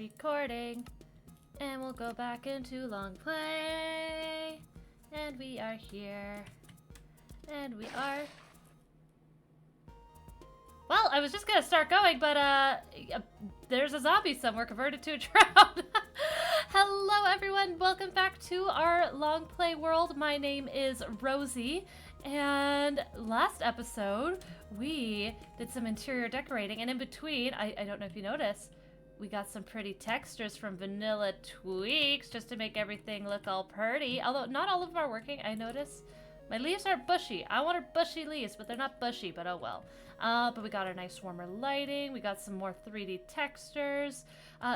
recording. And we'll go back into Longplay. And we are here. And we are... Well, I was just gonna start going, but there's a zombie somewhere converted to a trout. Hello everyone, welcome back to our Longplay world. My name is Rosie, and last episode we did some interior decorating, and in between, I don't know if you noticed, we got some pretty textures from Vanilla Tweaks just to make everything look all pretty. Although not all of them are working, I noticed. My leaves are bushy. I wanted bushy leaves, but they're not bushy, but oh well. But we got our nice warmer lighting. We got some more 3D textures.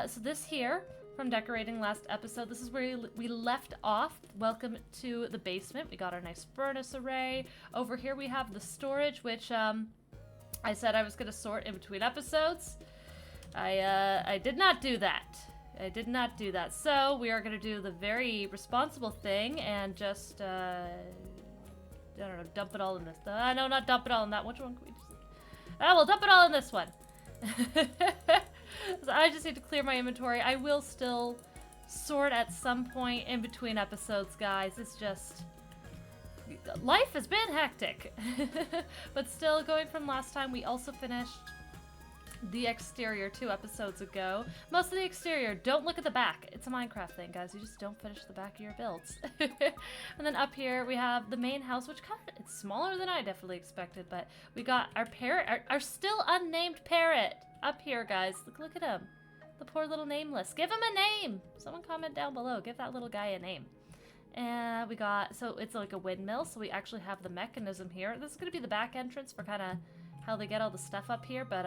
So this here, from decorating last episode, this is where we left off. Welcome to the basement. We got our nice furnace array. Over here we have the storage, which I said I was going to sort in between episodes. I did not do that. I did not do that. So we are going to do the very responsible thing and just... I don't know, dump it all in this. No, not dump it all in that. Which one can we just... we'll dump it all in this one. So I just need to clear my inventory. I will still sort at some point in between episodes, guys. It's just... life has been hectic. But still, going from last time, we also finished the exterior 2 episodes ago. Most of the exterior, don't look at the back. It's a Minecraft thing, guys. You just don't finish the back of your builds. And then up here we have the main house, which kind of, it's smaller than I definitely expected, but we got our parrot, our still unnamed parrot up here, guys. Look at him. The poor little nameless. Give him a name. Someone comment down below. Give that little guy a name. And we got, so it's like a windmill, so we actually have the mechanism here. This is going to be the back entrance for kind of how they get all the stuff up here, but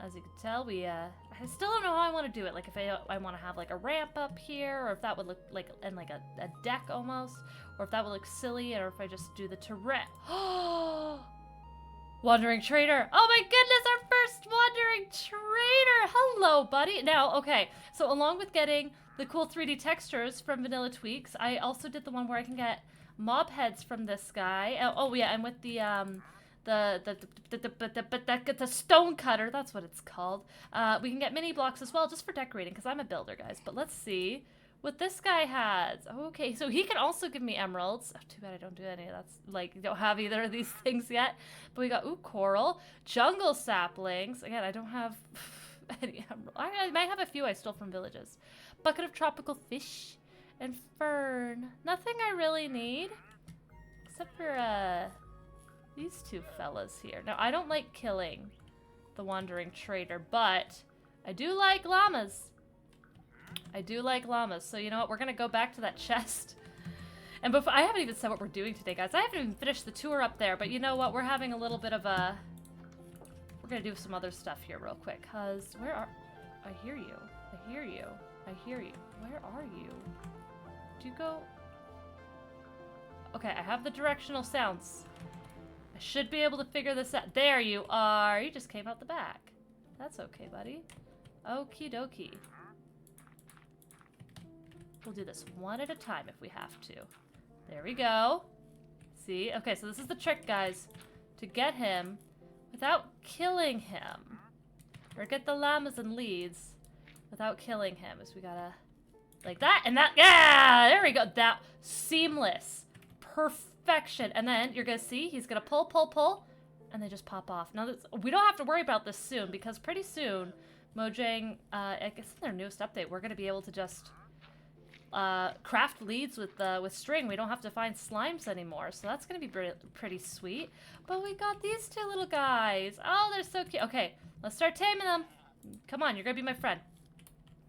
as you can tell, I still don't know how I want to do it. Like, if I want to have, like, a ramp up here, or if that would look like, and like a deck almost, or if that would look silly, or if I just do the terrain. Wandering Trader. Oh my goodness, our first Wandering Trader. Hello, buddy. Now, okay, so along with getting the cool 3D textures from Vanilla Tweaks, I also did the one where I can get mob heads from this guy. Oh yeah, and with the stone cutter, that's what it's called. We can get mini blocks as well, just for decorating, because I'm a builder, guys. But let's see what this guy has. Okay, so he can also give me emeralds. Oh, too bad I don't do any of that. Like, don't have either of these things yet. But we got, ooh, coral, jungle saplings. Again, I don't have any emeralds. I might have a few I stole from villages. Bucket of tropical fish and fern. Nothing I really need, except for, these two fellas here. Now, I don't like killing the Wandering Trader, but I do like llamas. I do like llamas. So, you know what? We're going to go back to that chest. And before, I haven't even said what we're doing today, guys. I haven't even finished the tour up there, but you know what? We're having a little bit of a... We're going to do some other stuff here real quick, because where are... I hear you. I hear you. I hear you. Where are you? Do you go... Okay, I have the directional sounds. I should be able to figure this out. There you are. You just came out the back. That's okay, buddy. Okie dokie. We'll do this one at a time if we have to. There we go. See? Okay, so this is the trick, guys. To get him without killing him. Or get the llamas and leads without killing him. Is we gotta... like that and that. Yeah! There we go. That seamless. Perfection. And then you're gonna see he's gonna pull, pull, pull, and they just pop off. Now we don't have to worry about this soon, because pretty soon Mojang, I guess in their newest update, we're gonna be able to just craft leads with string. We don't have to find slimes anymore, so that's gonna be pretty sweet. But we got these two little guys. Oh, they're so cute. Okay, let's start taming them. Come on, you're gonna be my friend.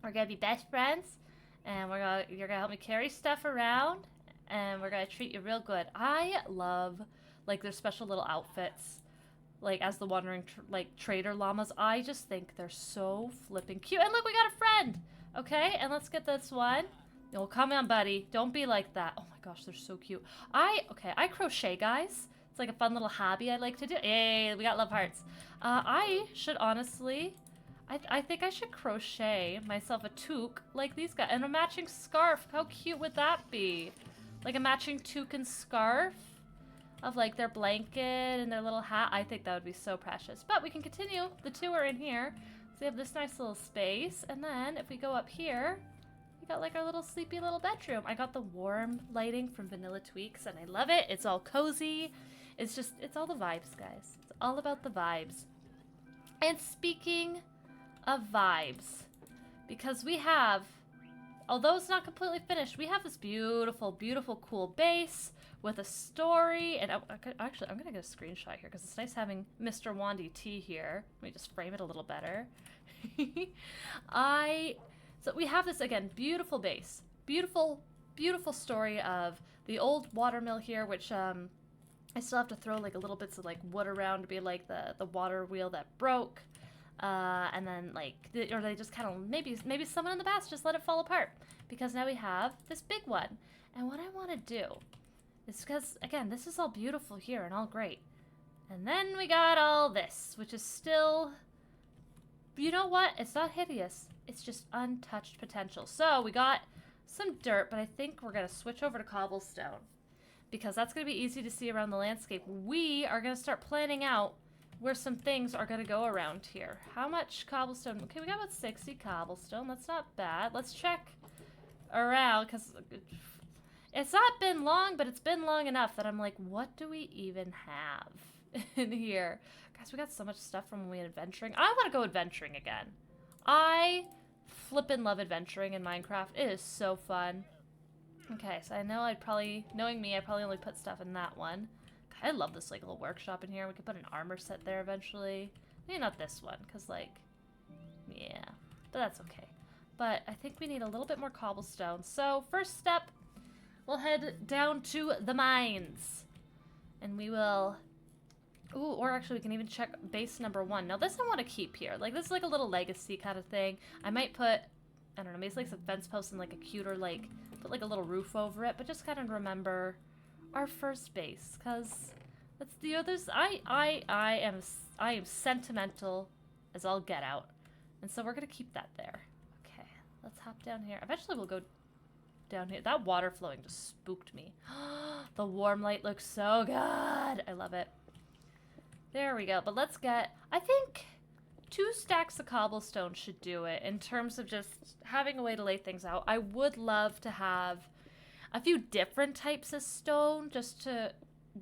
We're gonna be best friends, and you're gonna help me carry stuff around. And we're gonna treat you real good. I love, like, their special little outfits, like, as the Wandering Trader llamas. I just think they're so flipping cute. And look, we got a friend! Okay, and let's get this one. Oh, come on, buddy. Don't be like that. Oh my gosh, they're so cute. I crochet, guys. It's like a fun little hobby I like to do. Hey, we got love hearts. I should honestly, I think I should crochet myself a toque like these guys. And a matching scarf. How cute would that be? Like a matching toucan scarf of like their blanket and their little hat. I think that would be so precious. But we can continue the tour in here. we have this nice little space. And then if we go up here, we got like our little sleepy little bedroom. I got the warm lighting from Vanilla Tweaks and I love it. It's all cozy. It's all the vibes, guys. It's all about the vibes. And speaking of vibes, because we have, although it's not completely finished, we have this beautiful, beautiful, cool base with a story. And actually, I'm going to get a screenshot here because it's nice having Mr. Wandy T here. Let me just frame it a little better. So we have this, again, beautiful base. Beautiful, beautiful story of the old watermill here, which I still have to throw like a little bits of like wood around to be like the water wheel that broke. And then like, or they just kind of, maybe someone in the past just let it fall apart. Because now we have this big one. And what I want to do is, because again, this is all beautiful here and all great. And then we got all this, which is still, you know what? It's not hideous. It's just untouched potential. So we got some dirt, but I think we're going to switch over to cobblestone. Because that's going to be easy to see around the landscape. We are going to start planning out where some things are going to go around here. How much cobblestone? Okay, we got about 60 cobblestone. That's not bad. Let's check around, because it's not been long, but it's been long enough that I'm like, what do we even have in here? Guys, we got so much stuff from when we went adventuring. I want to go adventuring again. I flippin' love adventuring in Minecraft. It is so fun. Okay, so I know knowing me, I probably only put stuff in that one. I love this like little workshop in here. We could put an armor set there eventually. Maybe not this one, because like, yeah, but that's okay. But I think we need a little bit more cobblestone. So first step, we'll head down to the mines. And we will, ooh, or actually we can even check base number 1. Now this I want to keep here. Like this is like a little legacy kind of thing. I might put, I don't know, maybe like some fence posts and like a cuter like, put like a little roof over it, but just kind of remember our first base, because that's the others. I am sentimental as all get out, and so we're gonna keep that there. Okay, let's hop down here. Eventually we'll go down here. That water flowing just spooked me. The warm light looks so good. I love it. There we go. But let's get, I think 2 stacks of cobblestone should do it in terms of just having a way to lay things out. I would love to have a few different types of stone just to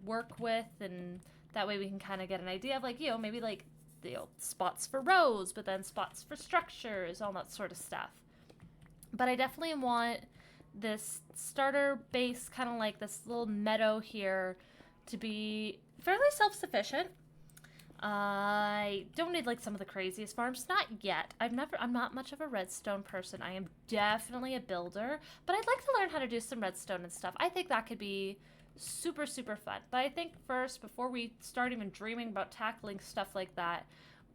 work with, and that way we can kind of get an idea of like, you know, maybe like, you know, spots for rows, but then spots for structures, all that sort of stuff. But I definitely want this starter base, kind of like this little meadow here, to be fairly self-sufficient. I don't need like some of the craziest farms, not yet. I'm not much of a redstone person. I am definitely a builder, but I'd like to learn how to do some redstone and stuff. I think that could be super, super fun. But I think first, before we start even dreaming about tackling stuff like that,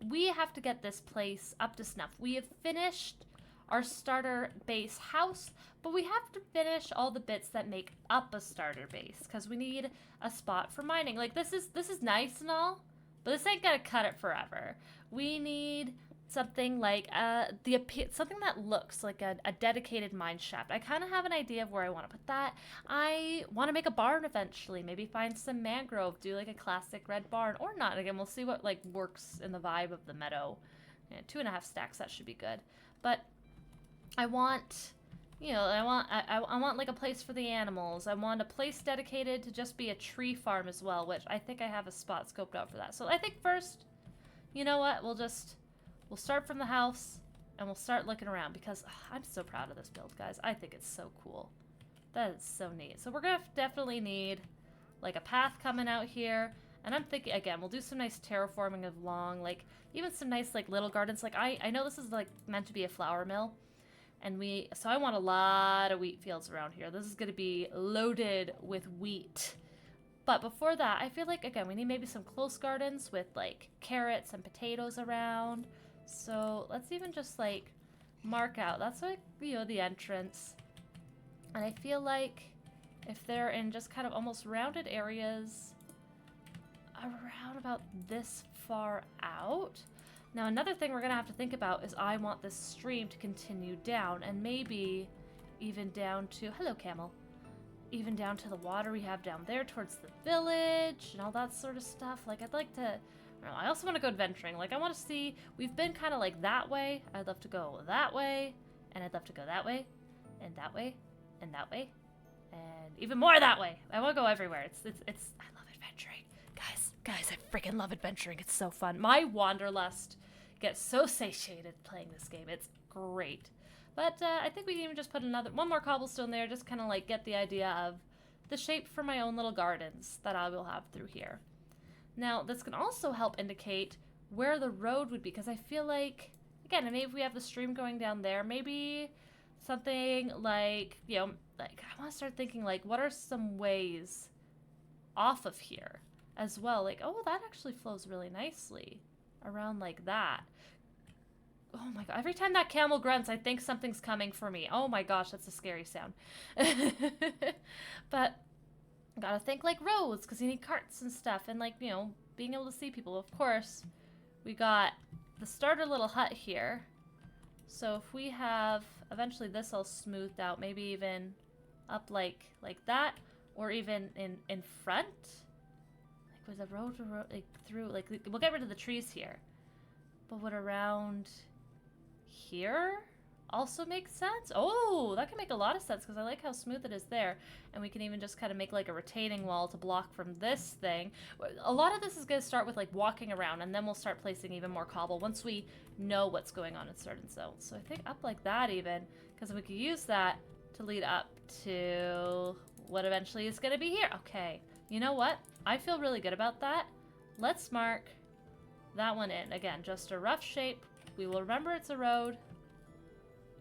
we have to get this place up to snuff. We have finished our starter base house, but we have to finish all the bits that make up a starter base, because we need a spot for mining. Like this is nice and all, but this ain't gonna cut it forever. We need something like something that looks like a dedicated mine shaft. I kind of have an idea of where I want to put that. I want to make a barn eventually. Maybe find some mangrove, do like a classic red barn, or not. Again, we'll see what like works in the vibe of the meadow. Yeah, 2.5 stacks, that should be good. But I want, you know, I want like a place for the animals. I want a place dedicated to just be a tree farm as well, which I think I have a spot scoped out for that. So I think first, you know what, we'll start from the house and we'll start looking around, because I'm so proud of this build, guys. I think it's so cool. That is so neat. So we're gonna definitely need like a path coming out here. And I'm thinking, again, we'll do some nice terraforming along, like even some nice like little gardens. Like I know this is like meant to be a flour mill. And so I want a lot of wheat fields around here. This is going to be loaded with wheat. But before that, I feel like, again, we need maybe some close gardens with, like, carrots and potatoes around. So let's even just, like, mark out. That's, like, you know, the entrance. And I feel like if they're in just kind of almost rounded areas around about this far out. Now, another thing we're going to have to think about is I want this stream to continue down, and maybe even down to, hello camel, even down to the water we have down there towards the village and all that sort of stuff. Like, I'd like to I also want to go adventuring. Like, I want to see, we've been kind of like that way. I'd love to go that way, and I'd love to go that way, and that way, and that way, and even more that way. I want to go everywhere. It's, I love adventuring. Guys, I freaking love adventuring. It's so fun. My wanderlust gets so satiated playing this game. It's great. But I think we can even just put one more cobblestone there, just kind of like get the idea of the shape for my own little gardens that I will have through here. Now, this can also help indicate where the road would be, because I feel like, again, maybe if we have the stream going down there, maybe something like, you know, like, I want to start thinking, like, what are some ways off of here as well? Like, oh, that actually flows really nicely around like that. Oh my god, every time that camel grunts, I think something's coming for me. Oh my gosh, that's a scary sound. But gotta think like roads, because you need carts and stuff, and like, you know, being able to see people. Of course, we got the starter little hut here. So if we have, eventually this all smoothed out, maybe even up like that, or even in front. Like with a road like through, like, we'll get rid of the trees here. But what around here also makes sense? Oh, that can make a lot of sense, because I like how smooth it is there. And we can even just kind of make like a retaining wall to block from this thing. A lot of this is going to start with like walking around, and then we'll start placing even more cobble once we know what's going on in certain zones. So I think up like that even, because we could use that to lead up to what eventually is going to be here. Okay, you know what? I feel really good about that. Let's mark that one in. Again, just a rough shape. We will remember it's a road.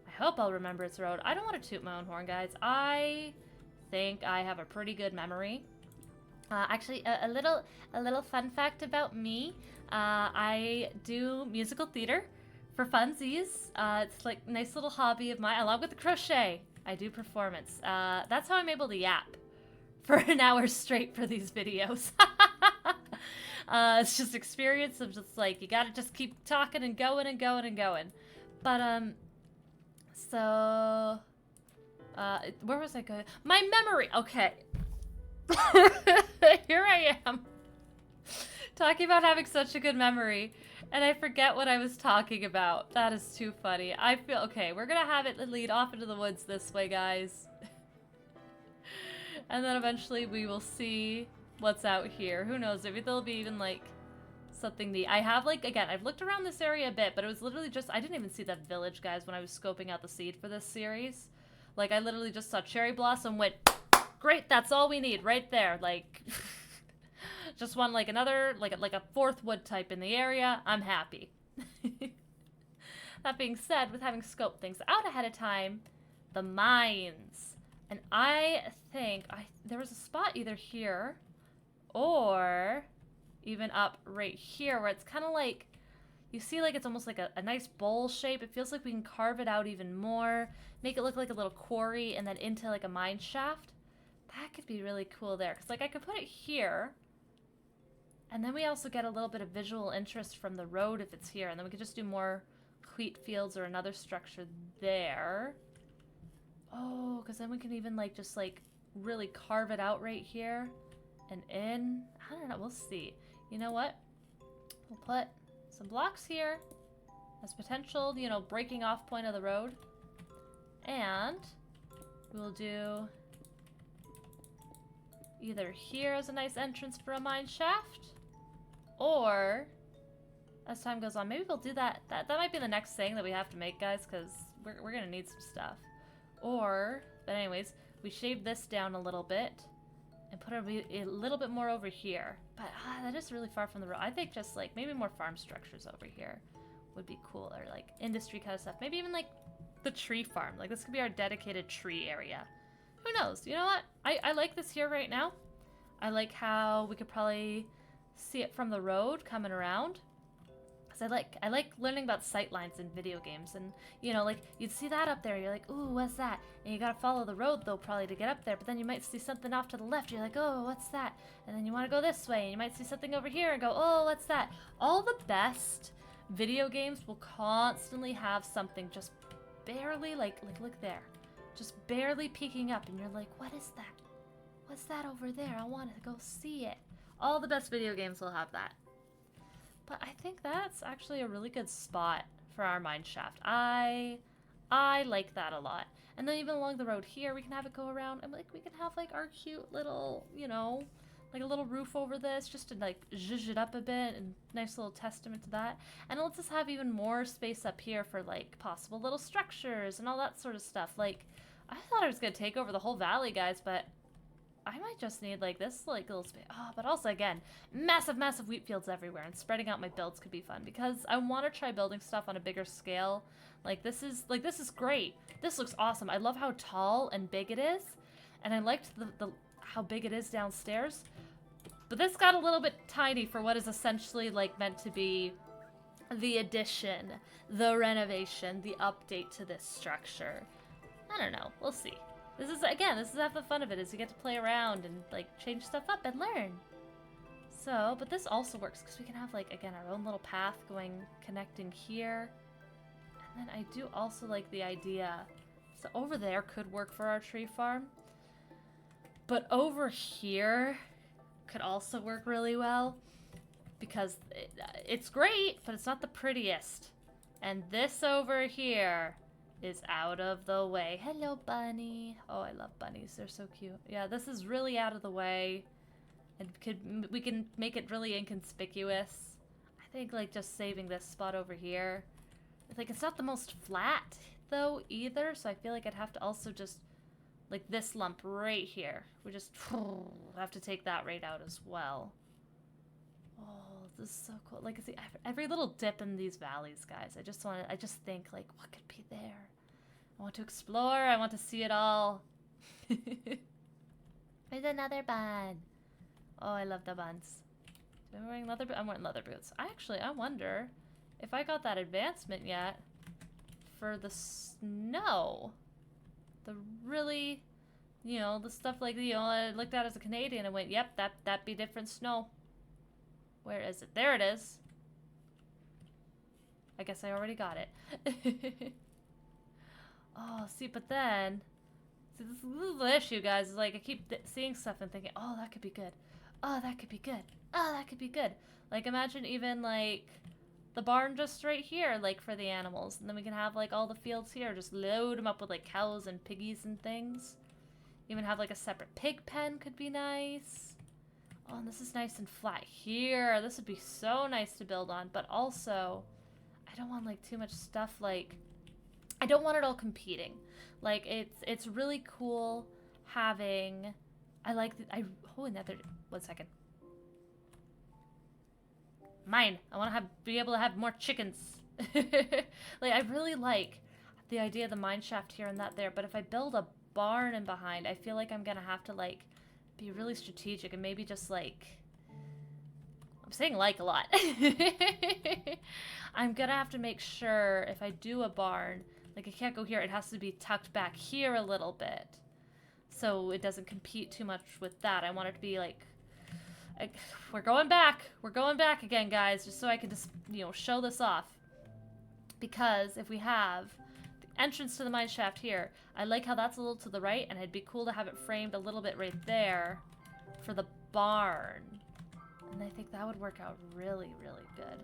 I hope I'll remember it's a road. I don't want to toot my own horn, guys. I think I have a pretty good memory. Actually, a little fun fact about me. I do musical theater for funsies. It's like a nice little hobby of mine, along with the crochet. I do performance. That's how I'm able to yap for an hour straight for these videos. It's just experience of just like, you gotta just keep talking and going and going and going. But, so, where was I going? My memory! Okay. Here I am. Talking about having such a good memory, and I forget what I was talking about. That is too funny. I feel, okay, we're gonna have it lead off into the woods this way, guys. And then eventually we will see what's out here. Who knows? Maybe there'll be even like something neat. I have like, again, I've looked around this area a bit, but it was literally just, I didn't even see that village, guys, when I was scoping out the seed for this series. Like, I literally just saw cherry blossom, went, great, that's all we need right there. Like, just want like another, like a fourth wood type in the area. I'm happy. That being said, with having scoped things out ahead of time, the mines. And I think there was a spot either here or even up right here where it's kind of like, you see like it's almost like a nice bowl shape. It feels like we can carve it out even more, make it look like a little quarry, and then into like a mine shaft. That could be really cool there, because like I could put it here, and then we also get a little bit of visual interest from the road if it's here, and then we could just do more wheat fields or another structure there. Oh, because then we can even like just like really carve it out right here and in. I don't know, we'll see. You know what? We'll put some blocks here as potential, you know, breaking off point of the road. And we'll do either here as a nice entrance for a mine shaft, or as time goes on, maybe we'll do that. That might be the next thing that we have to make, guys, because we're gonna need some stuff. Or, but anyways, we shave this down a little bit and put a little bit more over here. But that is really far from the road. I think just like maybe more farm structures over here would be cool, or like industry kind of stuff. Maybe even like the tree farm. Like this could be our dedicated tree area. Who knows? You know what? I like this here right now. I like how we could probably see it from the road coming around. Because I like learning about sightlines in video games, and you know, like you'd see that up there, you're like, ooh, what's that? And you gotta follow the road though probably to get up there, but then you might see something off to the left, you're like, oh, what's that? And then you want to go this way, and you might see something over here and go, oh, what's that? All the best video games will constantly have something just barely, like look there, just barely peeking up, and you're like, what is that? What's that over there? I want to go see it. All the best video games will have that. But I think that's actually a really good spot for our mine shaft. I like that a lot. And then even along the road here, we can have it go around, and like we can have like our cute little, you know, like a little roof over this, just to like zhuzh it up a bit, and nice little testament to that. And it lets us have even more space up here for like possible little structures and all that sort of stuff. Like, I thought I was gonna take over the whole valley, guys, but I might just need like this like little space. Oh, but also again, massive wheat fields everywhere, and spreading out my builds could be fun because I want to try building stuff on a bigger scale. Like this is great. This looks awesome. I love how tall and big it is, and I liked the how big it is downstairs. But this got a little bit tiny for what is essentially like meant to be the addition, the renovation, the update to this structure. I don't know. We'll see. This is half the fun of it, is you get to play around and like change stuff up and learn. So, but this also works because we can have like, again, our own little path connecting here. And then I do also like the idea, so over there could work for our tree farm. But over here could also work really well because it's great, but it's not the prettiest. And this over here is out of the way. Hello, bunny. Oh, I love bunnies. They're so cute. Yeah, this is really out of the way. And we can make it really inconspicuous. I think like just saving this spot over here. Like it's not the most flat though either, so I feel like I'd have to also just like this lump right here. We just have to take that right out as well. Oh, this is so cool. Like, see, every little dip in these valleys, guys. I just think, like, what could be there? I want to explore. I want to see it all. There's another bun. Oh, I love the buns. Am I wearing leather boots? I'm wearing leather boots. I wonder if I got that advancement yet for the snow. The really, you know, the stuff like, you know, I looked at as a Canadian and went, yep, that be different snow. Where is it? There it is. I guess I already got it. Oh, see, but then, see, this is the issue, guys, is like I keep seeing stuff and thinking, oh, that could be good. Oh, that could be good. Oh, that could be good. Like, imagine even, like, the barn just right here, like, for the animals. And then we can have, like, all the fields here. Just load them up with, like, cows and piggies and things. Even have, like, a separate pig pen could be nice. Oh, and this is nice and flat here. This would be so nice to build on. But also, I don't want, like, too much stuff, like... I don't want it all competing. Like, it's really cool having... I like... Oh, another... 1 second. Mine. I want to be able to have more chickens. Like, I really like the idea of the mine shaft here and that there, but if I build a barn in behind, I feel like I'm gonna have to, like, be really strategic and maybe just, like... I'm saying like a lot. I'm gonna have to make sure if I do a barn, like, it can't go here. It has to be tucked back here a little bit so it doesn't compete too much with that. I want it to be, like... we're going back. We're going back again, guys, just so I can just, you know, show this off. Because if we have the entrance to the mine shaft here, I like how that's a little to the right, and it'd be cool to have it framed a little bit right there for the barn. And I think that would work out really, really good.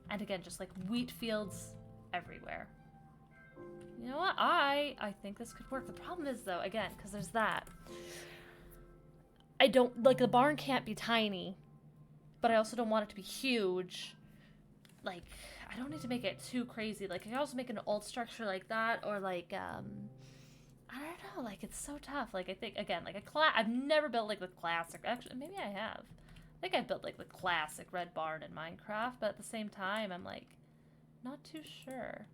And again, just like wheat fields everywhere. You know what? I think this could work. The problem is, though, again, because there's that. I don't, like, the barn can't be tiny, but I also don't want it to be huge. Like, I don't need to make it too crazy. Like, I can also make an old structure like that, or like, I don't know, like, it's so tough. Like, I think, again, like I've never built, like, the classic, actually, maybe I have. I think I've built, like, the classic red barn in Minecraft, but at the same time, I'm, like, not too sure.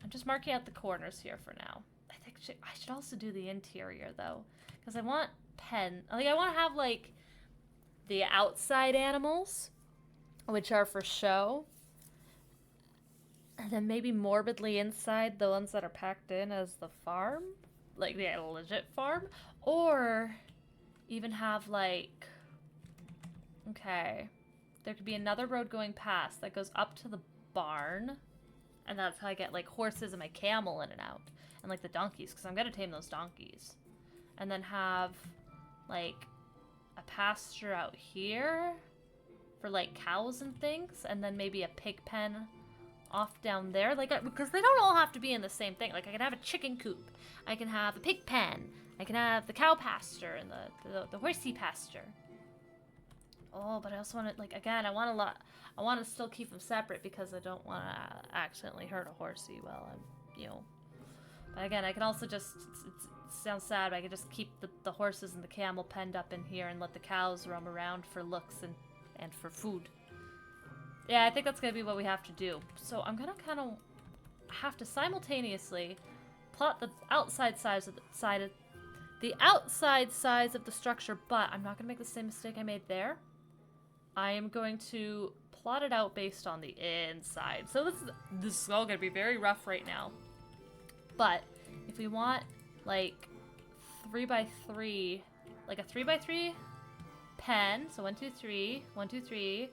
I'm just marking out the corners here for now. I think I should also do the interior, though, because I want I want to have, like, the outside animals, which are for show, and then maybe morbidly inside the ones that are packed in as the farm, like the legit farm, or even have, like, okay, there could be another road going past that goes up to the barn, and that's how I get, like, horses and my camel in and out, and, like, the donkeys, because I'm going to tame those donkeys, and then have, like, a pasture out here for like cows and things, and then maybe a pig pen off down there, like, because they don't all have to be in the same thing. Like, I can have a chicken coop, I can have a pig pen, I can have the cow pasture and the horsey pasture. Oh, but I also want to, like, again, I want to still keep them separate because I don't want to accidentally hurt a horsey while I'm, you know. But again, I can also just, it sounds sad, but I can just keep the horses and the camel penned up in here and let the cows roam around for looks and for food. Yeah, I think that's going to be what we have to do. So I'm going to kind of have to simultaneously plot the outside size of the outside size of the structure, but I'm not going to make the same mistake I made there. I am going to plot it out based on the inside. So this is all going to be very rough right now. But if we want like 3x3, like a 3x3 pen, so 1, 2, 3, 1, 2, 3,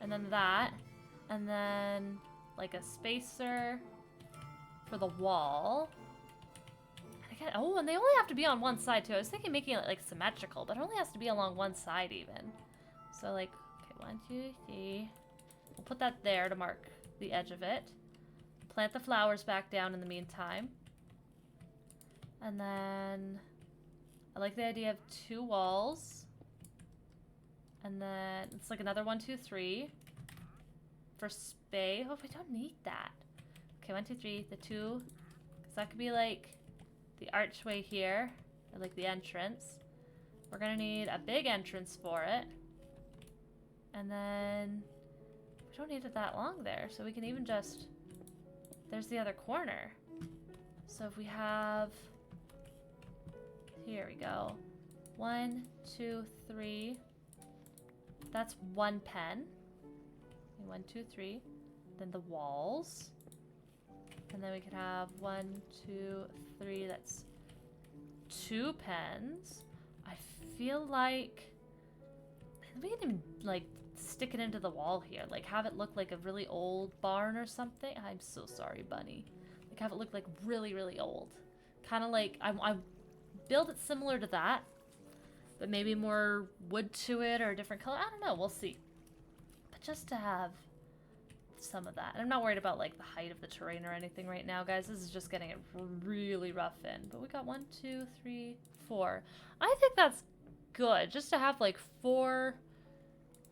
and then that, and then like a spacer for the wall. Again, oh, and they only have to be on one side too. I was thinking making it like symmetrical, but it only has to be along one side even. So like, okay, 1, 2, 3. We'll put that there to mark the edge of it. Plant the flowers back down in the meantime. And then I like the idea of 2 walls. And then it's like another 1, 2, 3 for space. Oh, we don't need that. Okay, 1, 2, 3, the 2. Because that could be like the archway here, or like the entrance. We're gonna need a big entrance for it. And then we don't need it that long there, so we can even just, there's the other corner. So if we have, here we go. 1, 2, 3. That's 1 pen. 1, 2, 3. Then the walls. And then we could have 1, 2, 3. That's 2 pens. I feel like we can even like stick it into the wall here. Like have it look like a really old barn or something. I'm so sorry, bunny. Like have it look like really, really old. Kind of like I build it similar to that, but maybe more wood to it or a different color. I don't know. We'll see. But just to have some of that. And I'm not worried about like the height of the terrain or anything right now, guys. This is just getting it really rough in. But we got 1, 2, 3, 4. I think that's good. Just to have like 4.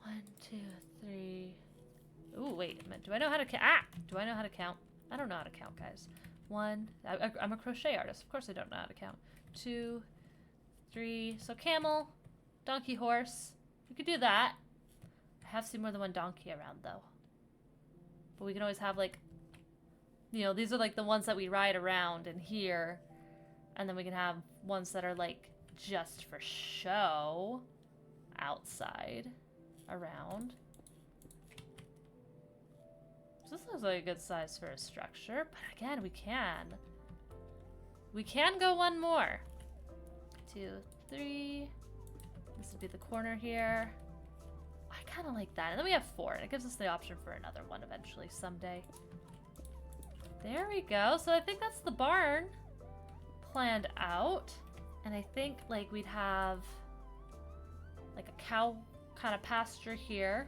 1, 2, 3. Ooh, wait a minute. Do I know how to count? Ah! Do I know how to count? I don't know how to count, guys. 1. I'm a crochet artist. Of course I don't know how to count. 2, 3. So camel, donkey, horse. We could do that. I have seen more than one donkey around though. But we can always have like, you know, these are like the ones that we ride around in here. And then we can have ones that are like just for show outside around. So this looks like a good size for a structure. But again, we can go one more. 2, 3. This would be the corner here. I kind of like that. And then we have 4, and it gives us the option for another one eventually someday. There we go. So I think that's the barn planned out. And I think like we'd have like a cow kind of pasture here.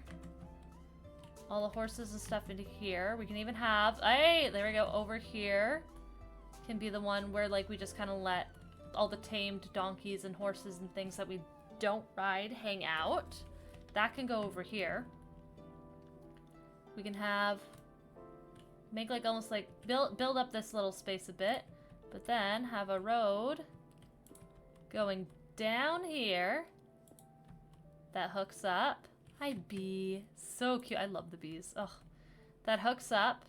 All the horses and stuff into here. We can even have, hey, there we go, over here can be the one where like we just kind of let all the tamed donkeys and horses and things that we don't ride hang out. That can go over here. We can have, make like almost like, build up this little space a bit, but then have a road going down here that hooks up. Hi, bee. So cute. I love the bees. Ugh. That hooks up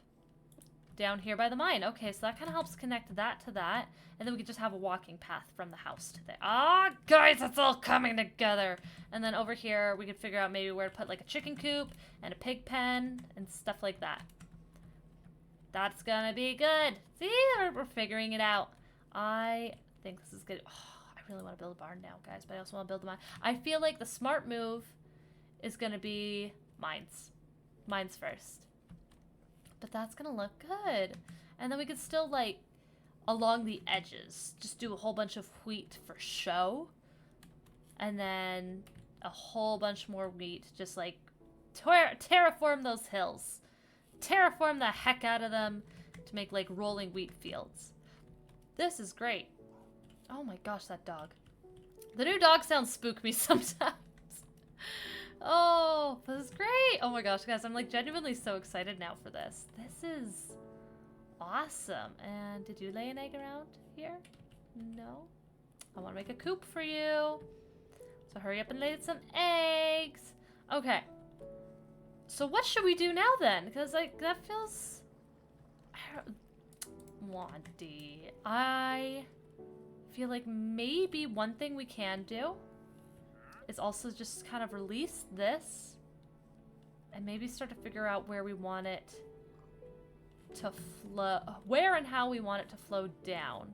down here by the mine. Okay, so that kind of helps connect that to that. And then we could just have a walking path from the house to there. Ah, guys, it's all coming together. And then over here, we could figure out maybe where to put like a chicken coop and a pig pen and stuff like that. That's gonna be good. See, we're figuring it out. I think this is good. Oh, I really want to build a barn now, guys, but I also want to build a mine. I feel like the smart move is gonna be mines. Mines first. But that's gonna look good. And then we could still like along the edges just do a whole bunch of wheat for show, and then a whole bunch more wheat just like terraform those hills. Terraform the heck out of them to make like rolling wheat fields. This is great. Oh my gosh, that dog. The new dog sounds spook me sometimes. Oh, this is great. Oh my gosh, guys, I'm like genuinely so excited now for this. This is awesome. And did you lay an egg around here? No. I want to make a coop for you. So hurry up and lay some eggs. Okay. So what should we do now then? Because like that feels... Wandy. I feel like maybe one thing we can do is also just kind of release this and maybe start to figure out where we want it to flow, where and how we want it to flow down.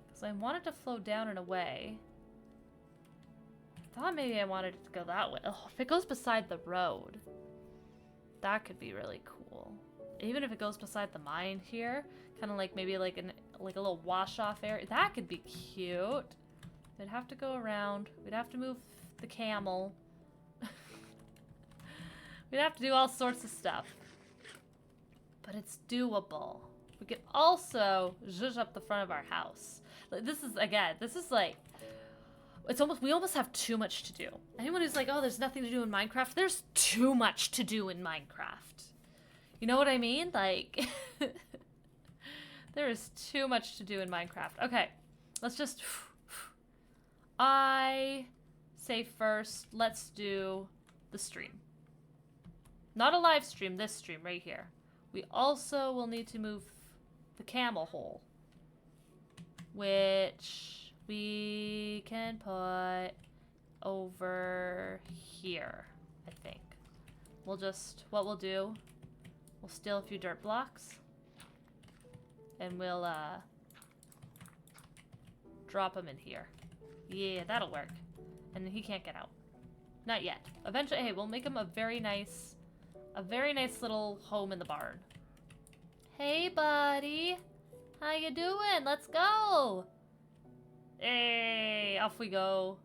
Because I want it to flow down in a way. I thought maybe I wanted it to go that way. Oh, if it goes beside the road, that could be really cool. Even if it goes beside the mine here, kind of like maybe like a little wash-off area, that could be cute. We'd have to go around. We'd have to move the camel. We'd have to do all sorts of stuff. But it's doable. We could also zhuzh up the front of our house. This is, again, this is like, it's almost, we almost have too much to do. Anyone who's like, oh, there's nothing to do in Minecraft, there's too much to do in Minecraft. You know what I mean? Like, there is too much to do in Minecraft. Okay, let's just, I say first, let's do the stream. Not a live stream, this stream right here. We also will need to move the camel hole, which we can put over here, I think. We'll just, what we'll do, we'll steal a few dirt blocks, and we'll drop them in here. Yeah, that'll work. And he can't get out. Not yet. Eventually, hey, we'll make him a very nice little home in the barn. Hey, buddy. How you doing? Let's go. Hey, off we go.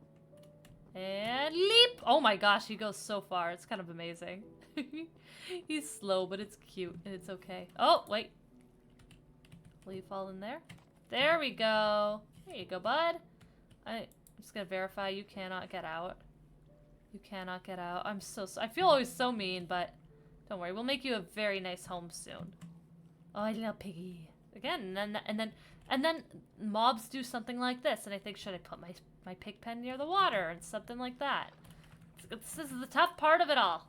And leap. Oh my gosh, he goes so far. It's kind of amazing. He's slow, but it's cute, and it's okay. Oh, wait. Will you fall in there? There we go. There you go, bud. I'm just gonna verify you cannot get out. You cannot get out. I feel always so mean, but don't worry. We'll make you a very nice home soon. Oh, I love piggy. Again, and then mobs do something like this, and I think, should I put my pig pen near the water and something like that? This is the tough part of it all.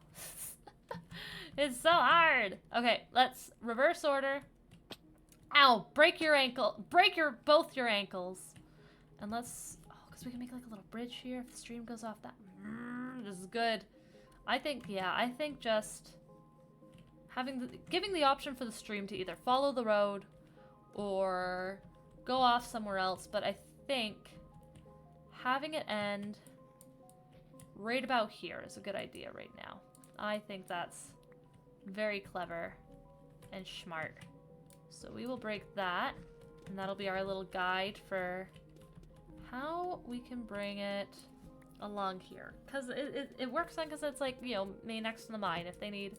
It's so hard. Okay, let's reverse order. Ow! Break your ankle. Break both your ankles. And let's, oh, because we can make like a little bridge here if the stream goes off that. This is good. I think, yeah, I think just giving the option for the stream to either follow the road or go off somewhere else, but I think having it end right about here is a good idea right now. I think that's very clever and smart. So we will break that, and that'll be our little guide for how we can bring it along here. Because it works on, because it's like, you know, me next to the mine. If they need,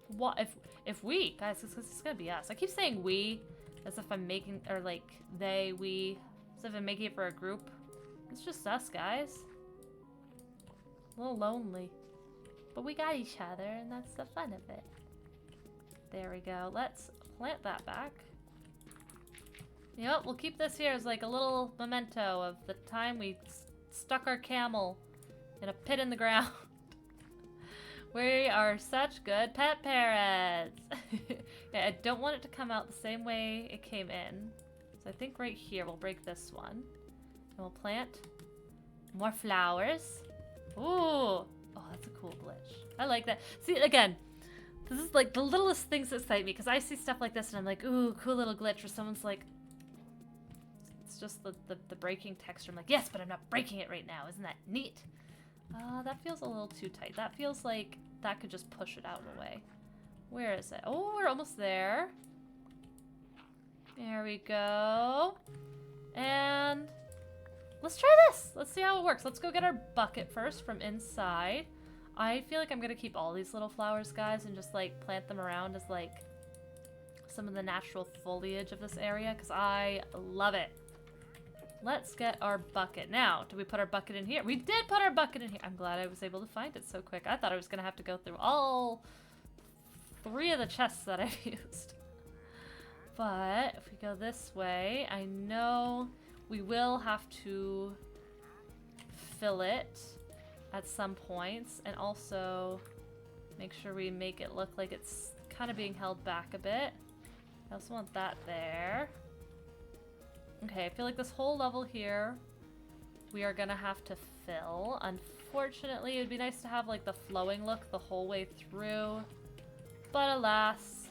what if we, guys, it's gonna be us. I keep saying we as if I'm making, or like they, we, as if I'm making it for a group. It's just us, guys. A little lonely. But we got each other, and that's the fun of it. There we go. Let's plant that back. You know what? We'll keep this here as like a little memento of the time we stuck our camel in a pit in the ground. We are such good pet parents. Yeah, I don't want it to come out the same way it came in. So I think right here we'll break this one. And we'll plant more flowers. Ooh. Oh, that's a cool glitch. I like that. See, again, this is like the littlest things that excite me, because I see stuff like this and I'm like, ooh, cool little glitch, or someone's like, it's just the breaking texture. I'm like, yes, but I'm not breaking it right now. Isn't that neat? That feels a little too tight. That feels like that could just push it out of the way. Where is it? Oh, we're almost there. There we go. And let's try this. Let's see how it works. Let's go get our bucket first from inside. I feel like I'm gonna keep all these little flowers, guys, and just like plant them around as like some of the natural foliage of this area, because I love it. Let's get our bucket. Now, did we put our bucket in here? We did put our bucket in here. I'm glad I was able to find it so quick. I thought I was gonna have to go through all 3 of the chests that I've used. But if we go this way, I know we will have to fill it at some points, and also make sure we make it look like it's kind of being held back a bit. I also want that there. Okay, I feel like this whole level here we are gonna have to fill. Unfortunately, it would be nice to have like the flowing look the whole way through, but alas,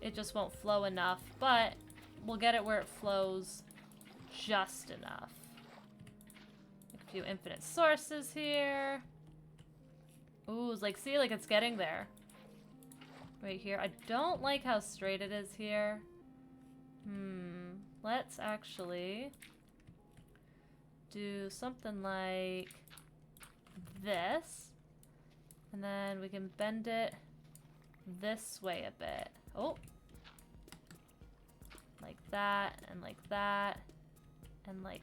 it just won't flow enough. But we'll get it where it flows just enough. A few infinite sources here. Ooh, it's like, see, like it's getting there. Right here. I don't like how straight it is here. Let's actually do something like this. And then we can bend it this way a bit. Oh. Like that, and like that, and like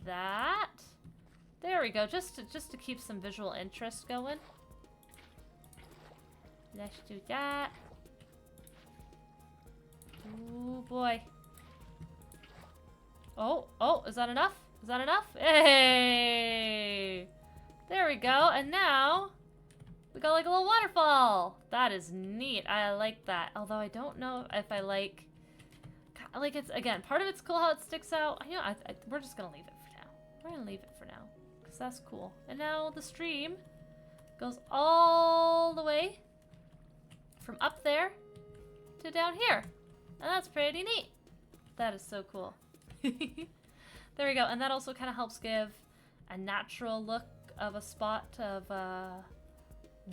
that. There we go, just to keep some visual interest going. Let's do that. Ooh, boy. Oh, is that enough? Is that enough? Hey! There we go, and now we got like a little waterfall. That is neat. I like that. Although I don't know if I like it's, again, part of it's cool how it sticks out. You know, we're just gonna leave it for now. We're gonna leave it for now, because that's cool. And now the stream goes all the way from up there to down here. And that's pretty neat. That is so cool. There we go. And that also kind of helps give a natural look of a spot of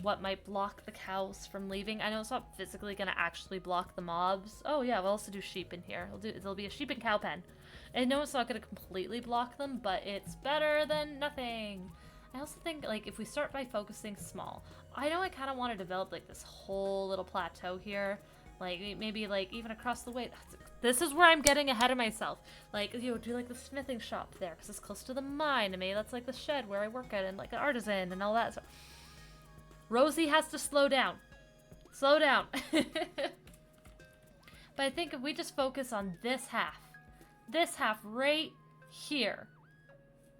what might block the cows from leaving. I know it's not physically going to actually block the mobs. Oh yeah, we'll also do sheep in here. There'll be a sheep and cow pen. I know it's not going to completely block them, but it's better than nothing. I also think, like, if we start by focusing small, I know I kind of want to develop, like, this whole little plateau here. Like, maybe, like, even across the way. This is where I'm getting ahead of myself. Like, you know, do, like, the smithing shop there, because it's close to the mine. And maybe that's, like, the shed where I work at, and, like, an artisan and all that. So Rosie has to slow down. Slow down. But I think if we just focus on this half right here,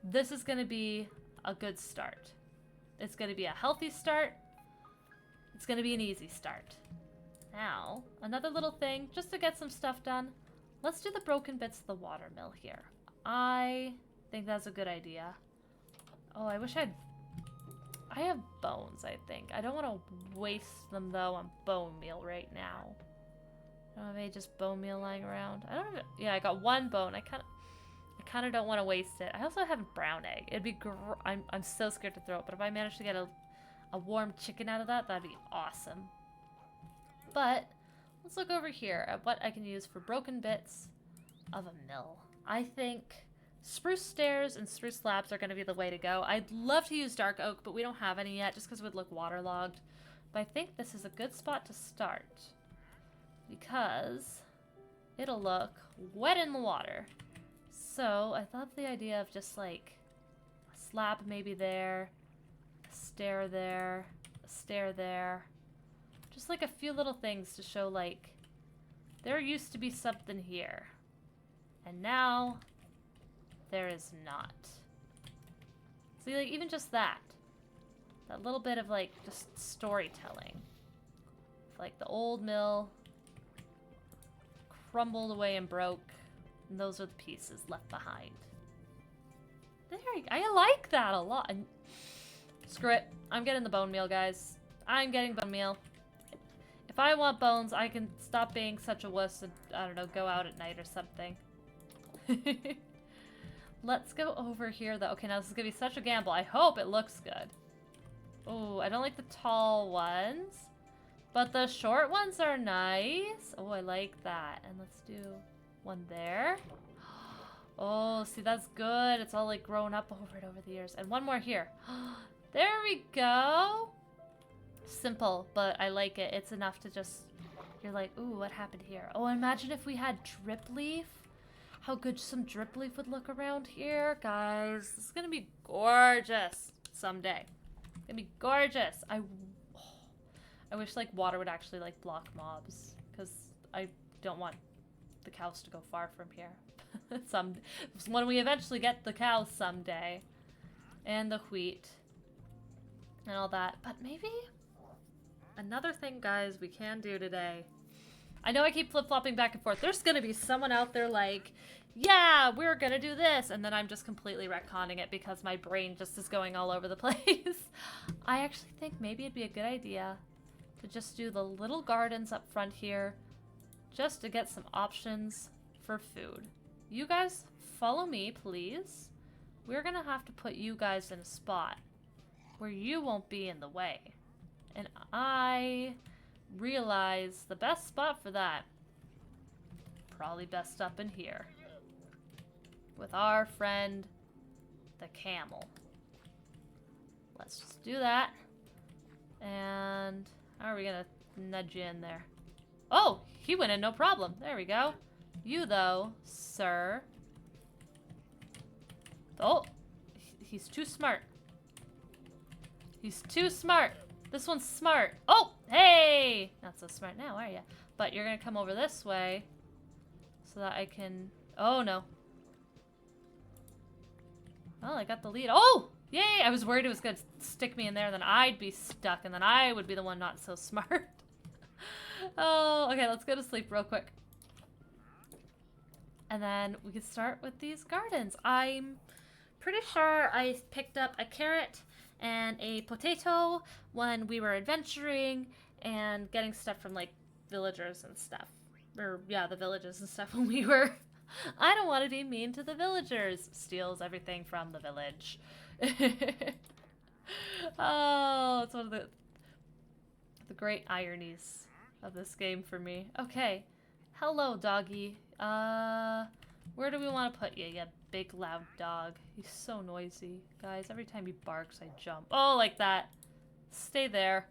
this is going to be a good start. It's going to be a healthy start. It's going to be an easy start. Now, another little thing, just to get some stuff done, let's do the broken bits of the watermill here. I think that's a good idea. Oh, I wish I have bones, I think. I don't want to waste them, though, on bone meal right now. I don't have any just bone meal lying around. I don't know. Yeah, I got 1 bone. I kind of don't want to waste it. I also have a brown egg. It'd be I'm so scared to throw it, but if I manage to get a warm chicken out of that, that'd be awesome. But let's look over here at what I can use for broken bits of a mill. I think spruce stairs and spruce slabs are going to be the way to go. I'd love to use dark oak, but we don't have any yet just because it would look waterlogged. But I think this is a good spot to start because it'll look wet in the water. So I thought the idea of just like a slab maybe there, a stair there, a stair there. Just like a few little things to show like there used to be something here. And now there is not. See, like even just that little bit of like just storytelling. Like the old mill crumbled away and broke. And those are the pieces left behind. There, I like that a lot. And screw it. I'm getting the bone meal, guys. I'm getting bone meal. If I want bones, I can stop being such a wuss and, I don't know, go out at night or something. Let's go over here, though. Okay, now this is going to be such a gamble. I hope it looks good. Oh, I don't like the tall ones. But the short ones are nice. Oh, I like that. And let's do one there. Oh, see, that's good. It's all, like, grown up over it over the years. And one more here. There we go. Simple, but I like it. It's enough to just... You're like, ooh, what happened here? Oh, imagine if we had drip leaf. How good some drip leaf would look around here. Guys, this is going to be gorgeous someday. It's going to be gorgeous. I wish, like, water would actually, like, block mobs. Because I don't want the cows to go far from here. When we eventually get the cows someday. And the wheat. And all that. But maybe another thing, guys, we can do today. I know I keep flip-flopping back and forth. There's going to be someone out there like, yeah, we're going to do this. And then I'm just completely retconning it because my brain just is going all over the place. I actually think maybe it'd be a good idea to just do the little gardens up front here just to get some options for food. You guys, follow me, please. We're going to have to put you guys in a spot where you won't be in the way. And I realize the best spot for that, probably best up in here. With our friend, the camel. Let's just do that. And how are we gonna nudge you in there? Oh, he went in no problem. There we go. You though, sir. Oh, he's too smart. He's too smart. This one's smart. Oh, hey! Not so smart now, are you? But you're gonna come over this way so that I can... Oh, no. Well, I got the lead. Oh! Yay! I was worried it was gonna stick me in there, then I'd be stuck, and then I would be the one not so smart. Oh, okay, let's go to sleep real quick. And then we can start with these gardens. I'm pretty sure I picked up a carrot and a potato when we were adventuring and getting stuff from, like, villagers and stuff. Or, yeah, the villages and stuff when we were... I don't want to be mean to the villagers. Steals everything from the village. Oh, it's one of the great ironies of this game for me. Okay. Hello, doggy. Where do we want to put you, you big loud dog? He's so noisy. Guys, every time he barks, I jump. Oh, like that. Stay there.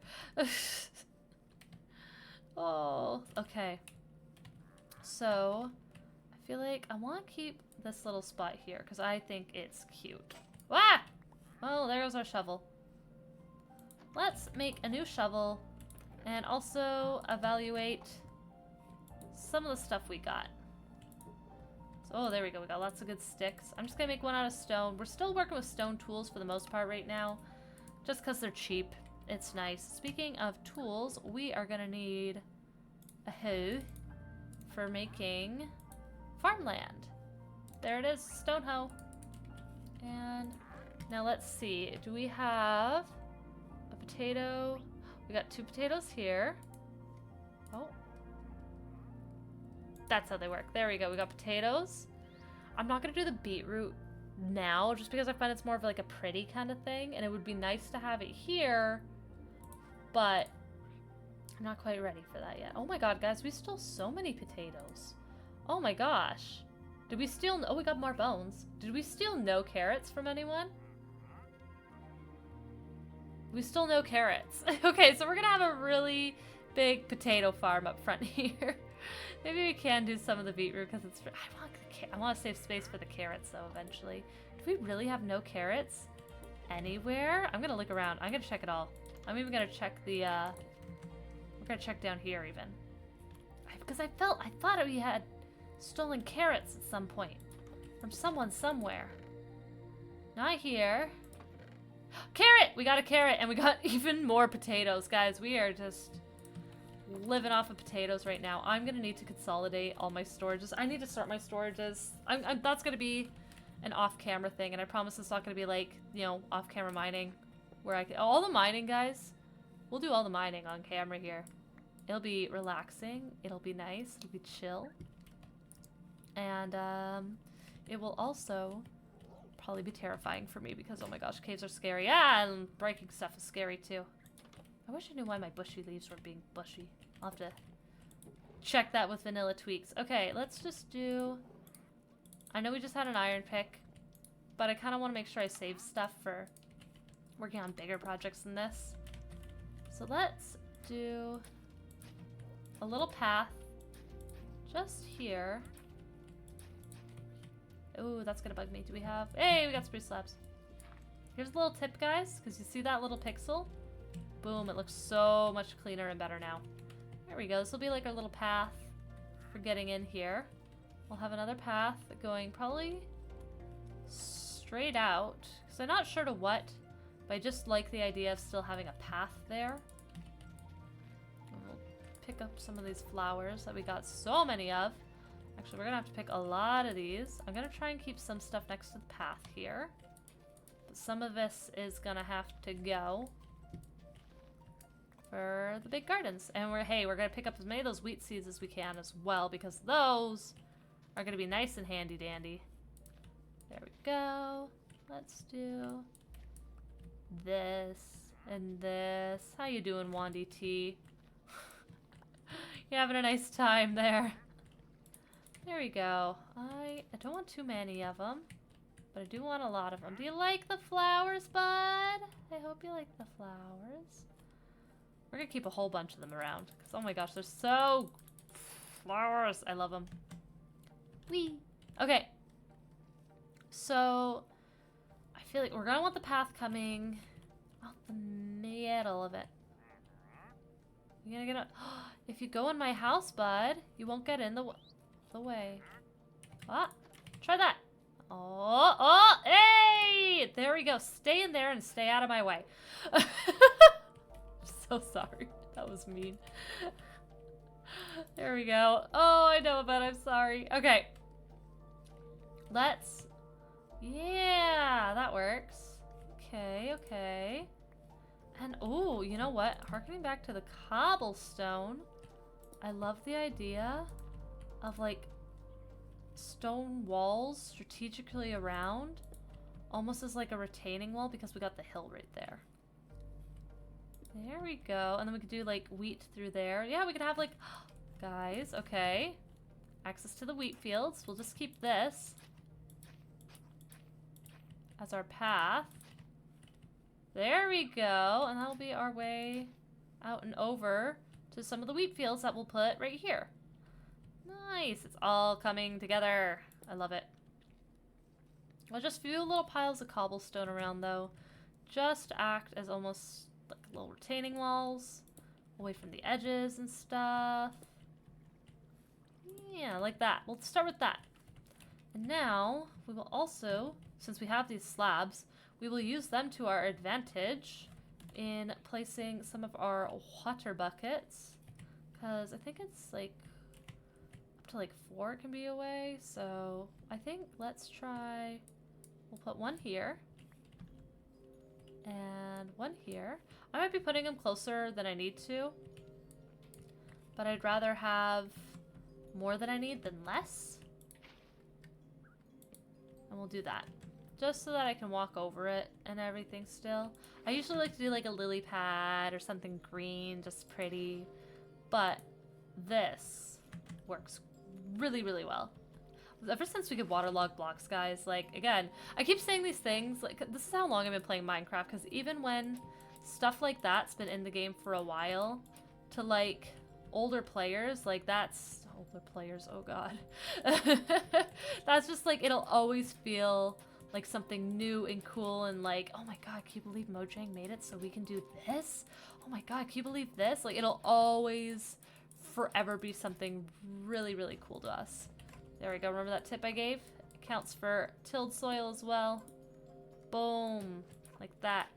Oh, okay. So, I feel like I want to keep this little spot here because I think it's cute. Ah! Well, there goes our shovel. Let's make a new shovel and also evaluate some of the stuff we got. Oh, there we go. We got lots of good sticks. I'm just going to make one out of stone. We're still working with stone tools for the most part right now. Just because they're cheap. It's nice. Speaking of tools, we are going to need a hoe for making farmland. There it is. Stone hoe. And now let's see. Do we have a potato? We got 2 potatoes here. Oh. That's how they work. There we go. We got potatoes. I'm not going to do the beetroot now just because I find it's more of like a pretty kind of thing. And it would be nice to have it here. But I'm not quite ready for that yet. Oh my god, guys. We stole so many potatoes. Oh my gosh. Did we steal... Oh, we got more bones. Did we steal no carrots from anyone? We stole no carrots. Okay, so we're going to have a really big potato farm up front here. Maybe we can do some of the beetroot because it's... I want to save space for the carrots, though, eventually. Do we really have no carrots anywhere? I'm going to look around. I'm going to check it all. I'm even going to check the... We're going to check down here, even. Because I thought we had stolen carrots at some point. From someone somewhere. Not here. Carrot! We got a carrot, and we got even more potatoes, guys. We are just... living off of potatoes right now. I'm gonna need to consolidate all my storages. I need to start my storages. That's gonna be an off-camera thing, and I promise it's not gonna be like, you know, off-camera mining, where I can... all the mining, guys. We'll do all the mining on camera here. It'll be relaxing. It'll be nice. It'll be chill. And, it will also probably be terrifying for me because, oh my gosh, caves are scary. Yeah, and breaking stuff is scary, too. I wish I knew why my bushy leaves were being bushy. I'll have to check that with vanilla tweaks. Okay, let's just do... I know we just had an iron pick, but I kind of want to make sure I save stuff for working on bigger projects than this. So let's do a little path just here. Ooh, that's gonna bug me. Do we have... Hey, we got spruce slabs. Here's a little tip, guys, because you see that little pixel? Boom, it looks so much cleaner and better now. There we go. This will be like our little path for getting in here. We'll have another path going probably straight out, because I'm not sure to what, but I just like the idea of still having a path there. And we'll pick up some of these flowers that we got so many of. Actually, we're gonna have to pick a lot of these. I'm gonna try and keep some stuff next to the path here, but some of this is gonna have to go for the big gardens. And we're gonna pick up as many of those wheat seeds as we can as well, because those are gonna be nice and handy dandy. There we go. Let's do this and this. How you doing, Wandy T? You having a nice time there? There we go. I don't want too many of them, but I do want a lot of them. Do you like the flowers, bud? I hope you like the flowers. We're gonna keep a whole bunch of them around, because oh my gosh, they're so... flowers. I love them. Whee! Okay. So, I feel like we're gonna want the path coming out the middle of it. You're gonna get a... If you go in my house, bud, you won't get in the way. Ah, try that. Oh, hey! There we go. Stay in there and stay out of my way. So sorry. That was mean. There we go. Oh, I know, but I'm sorry. Okay. Let's... Yeah, that works. Okay, okay. And, oh, you know what? Harkening back to the cobblestone, I love the idea of, like, stone walls strategically around, almost as, like, a retaining wall, because we got the hill right there. There we go. And then we could do, like, wheat through there. Yeah, we could have, like... Guys, okay. Access to the wheat fields. We'll just keep this as our path. There we go. And that'll be our way out and over to some of the wheat fields that we'll put right here. Nice. It's all coming together. I love it. I'll just few little piles of cobblestone around, though. Just act as almost like little retaining walls away from the edges and stuff. Yeah, like that. We'll start with that. And now, we will also, since we have these slabs, we will use them to our advantage in placing some of our water buckets. Because I think it's like, up to like 4 can be away. So, I think let's try, we'll put one here. And one here. I might be putting them closer than I need to. But I'd rather have more than I need than less. And we'll do that. Just so that I can walk over it and everything still. I usually like to do like a lily pad or something green, just pretty. But this works really, really well. Ever since we could waterlog blocks, guys, like, again, I keep saying these things, like, this is how long I've been playing Minecraft, because even when stuff like that's been in the game for a while, to, like, older players, like, that's... Older players, oh god. That's just, like, it'll always feel like something new and cool and, like, oh my god, can you believe Mojang made it so we can do this? Oh my god, can you believe this? Like, it'll always forever be something really, really cool to us. There we go. Remember that tip I gave? It counts for tilled soil as well. Boom. Like that.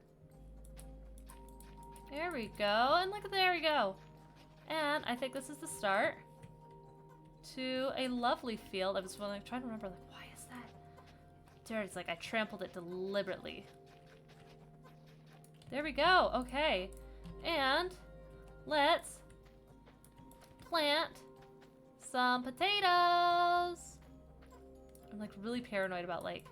There we go. And look, there we go. And I think this is the start to a lovely field. I was trying to remember, like, why is that? There, it's like I trampled it deliberately. There we go. Okay. And let's plant some potatoes. I'm like really paranoid about, like,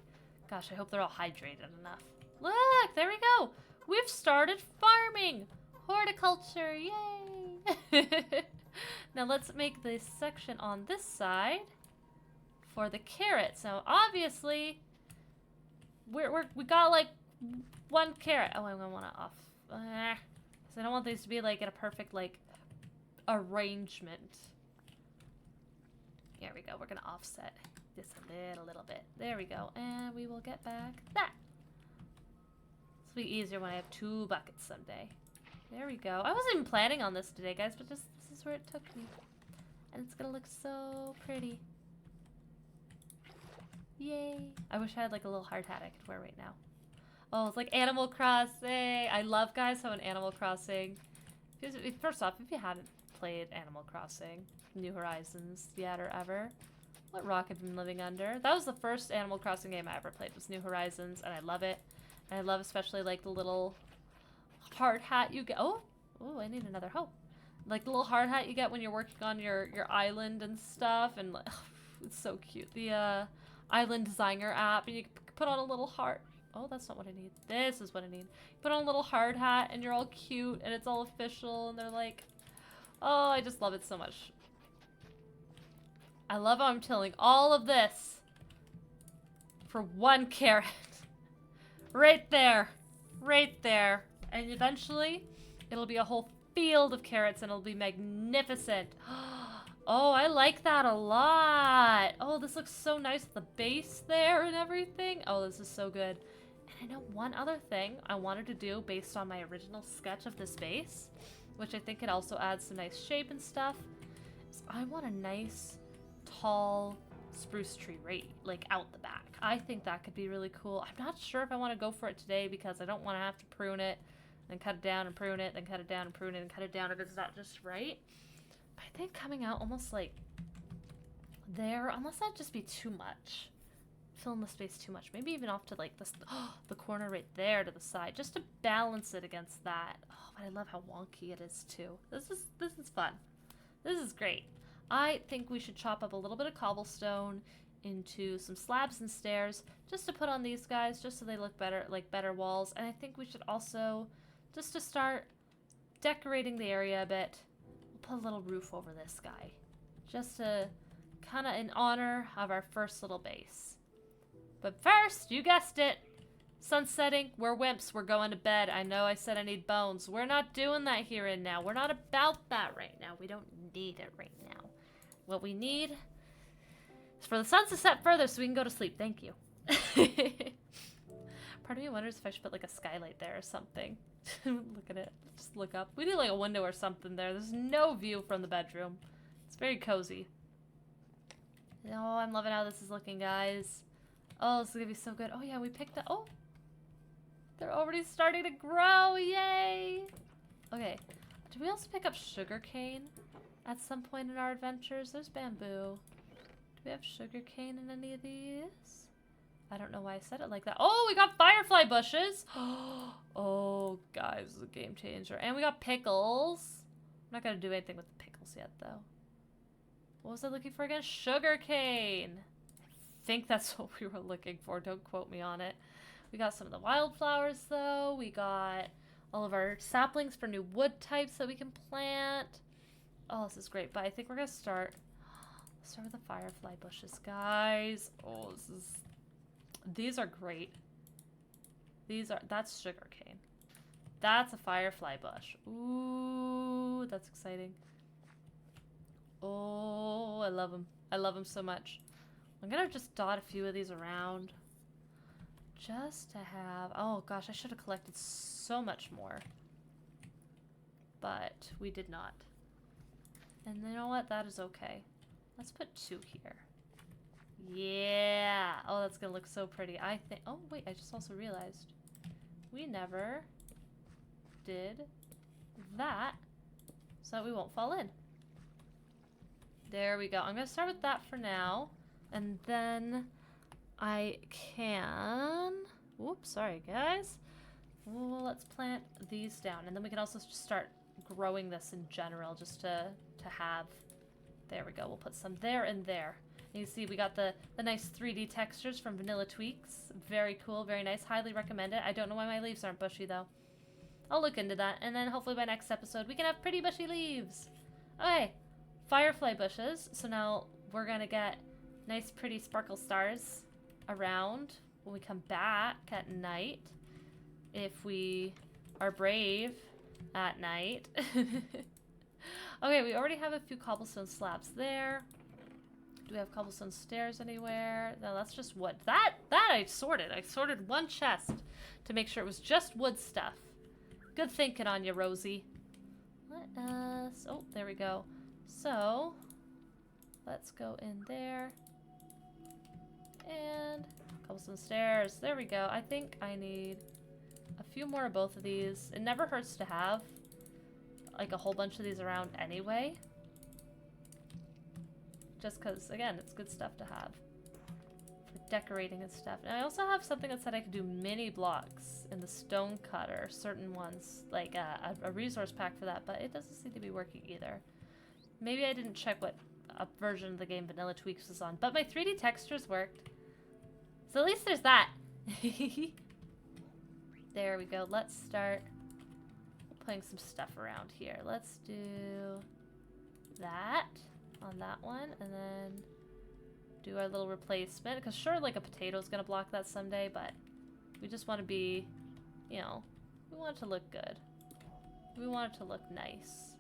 gosh, I hope they're all hydrated enough. Look, there we go. We've started farming. Horticulture, yay. Now let's make this section on this side for the carrots. Now obviously we got like one carrot. Oh, I'm gonna want to off. So I don't want these to be like in a perfect like arrangement. There we go. We're gonna offset this a little bit. There we go. And we will get back that. This will be easier when I have 2 buckets someday. There we go. I wasn't even planning on this today, guys, but just this is where it took me. And it's gonna look so pretty. Yay. I wish I had like a little hard hat I could wear right now. Oh, it's like Animal Crossing. I love guys who have an Animal Crossing. First off, if you haven't played Animal Crossing New Horizons yet or ever, what rock have you been living under? That was the first Animal Crossing game I ever played, was New Horizons, and I love it. And I love especially like the little hard hat you get. Oh, I need another hoe. Like the little hard hat you get when you're working on your island and stuff, and like, it's so cute. The island designer app, and you put on a little heart. Oh, that's not what I need. This is what I need. Put on a little hard hat, and you're all cute, and it's all official, and they're like, oh, I just love it so much. I love how I'm tilling all of this for 1 carrot. Right there. Right there. And eventually, it'll be a whole field of carrots, and it'll be magnificent. Oh, I like that a lot. Oh, this looks so nice with the base there and everything. Oh, this is so good. And I know one other thing I wanted to do based on my original sketch of this base, which I think it also adds some nice shape and stuff, is I want a nice, tall spruce tree right, like, out the back. I think that could be really cool. I'm not sure if I want to go for it today because I don't want to have to prune it, then cut it down and prune it, then cut it down and prune it, and cut it down if it's not just right. But I think coming out almost like there, unless that'd just be too much. Filling the space too much. Maybe even off to like this, the corner right there to the side, just to balance it against that. Oh, but I love how wonky it is too. This is fun. This is great. I think we should chop up a little bit of cobblestone into some slabs and stairs just to put on these guys, just so they look better, like better walls. And I think we should also, just to start decorating the area a bit, we'll put a little roof over this guy, just to kind of in honor of our first little base. But first, you guessed it, sun's setting, we're wimps, we're going to bed. I know I said I need bones. We're not doing that here and now. We're not about that right now. We don't need it right now. What we need is for the sun to set further so we can go to sleep. Thank you. Part of me wonders if I should put like a skylight there or something. Look at it. Just look up. We need like a window or something there. There's no view from the bedroom. It's very cozy. Oh, I'm loving how this is looking, guys. Oh, this is gonna be so good. Oh yeah, we picked up. Oh, they're already starting to grow. Yay! Okay. Did we also pick up sugarcane at some point in our adventures? There's bamboo. Do we have sugarcane in any of these? I don't know why I said it like that. Oh, we got firefly bushes. Oh, guys, this is a game changer. And we got pickles. I'm not gonna do anything with the pickles yet, though. What was I looking for again? Sugarcane. I think that's what we were looking for. Don't quote me on it. We got some of the wildflowers, though. We got all of our saplings for new wood types that we can plant. Oh, this is great. But I think we're gonna start with the firefly bushes, guys. Oh, these are great. That's sugarcane. That's a firefly bush. Ooh, that's exciting. Oh, I love them. I love them so much. I'm gonna just dot a few of these around just to have, oh gosh, I should have collected so much more, but we did not. And you know what? That is okay. Let's put 2 here. Yeah. Oh, that's gonna look so pretty. I think, oh wait, I just also realized we never did that so that we won't fall in. There we go. I'm gonna start with that for now. And then I can, whoops, sorry guys. Well, let's plant these down. And then we can also just start growing this in general just to have, there we go. We'll put some there and there. And you see we got the nice 3D textures from Vanilla Tweaks. Very cool, very nice. Highly recommend it. I don't know why my leaves aren't bushy though. I'll look into that. And then hopefully by next episode we can have pretty bushy leaves. Okay, firefly bushes. So now we're gonna get nice pretty sparkle stars around when we come back at night. if we are brave at night. Okay, we already have a few cobblestone slabs there. Do we have cobblestone stairs anywhere? No, that's just wood. That I sorted. I sorted one chest to make sure it was just wood stuff. Good thinking on you, Rosie. Let us... Oh, there we go. So, let's go in there. And cobblestone stairs. There we go. I think I need a few more of both of these. It never hurts to have like a whole bunch of these around anyway. Just because, again, it's good stuff to have for decorating and stuff. And I also have something that said I could do mini blocks in the stone cutter, certain ones, like a resource pack for that, but it doesn't seem to be working either. Maybe I didn't check what version of the game Vanilla Tweaks was on, but my 3D textures worked. So at least there's that. There we go. Let's start putting some stuff around here. Let's do that on that one, and then do our little replacement, because sure, like a potato's gonna block that someday, but we just want to be, you know, we want it to look good. We want it to look nice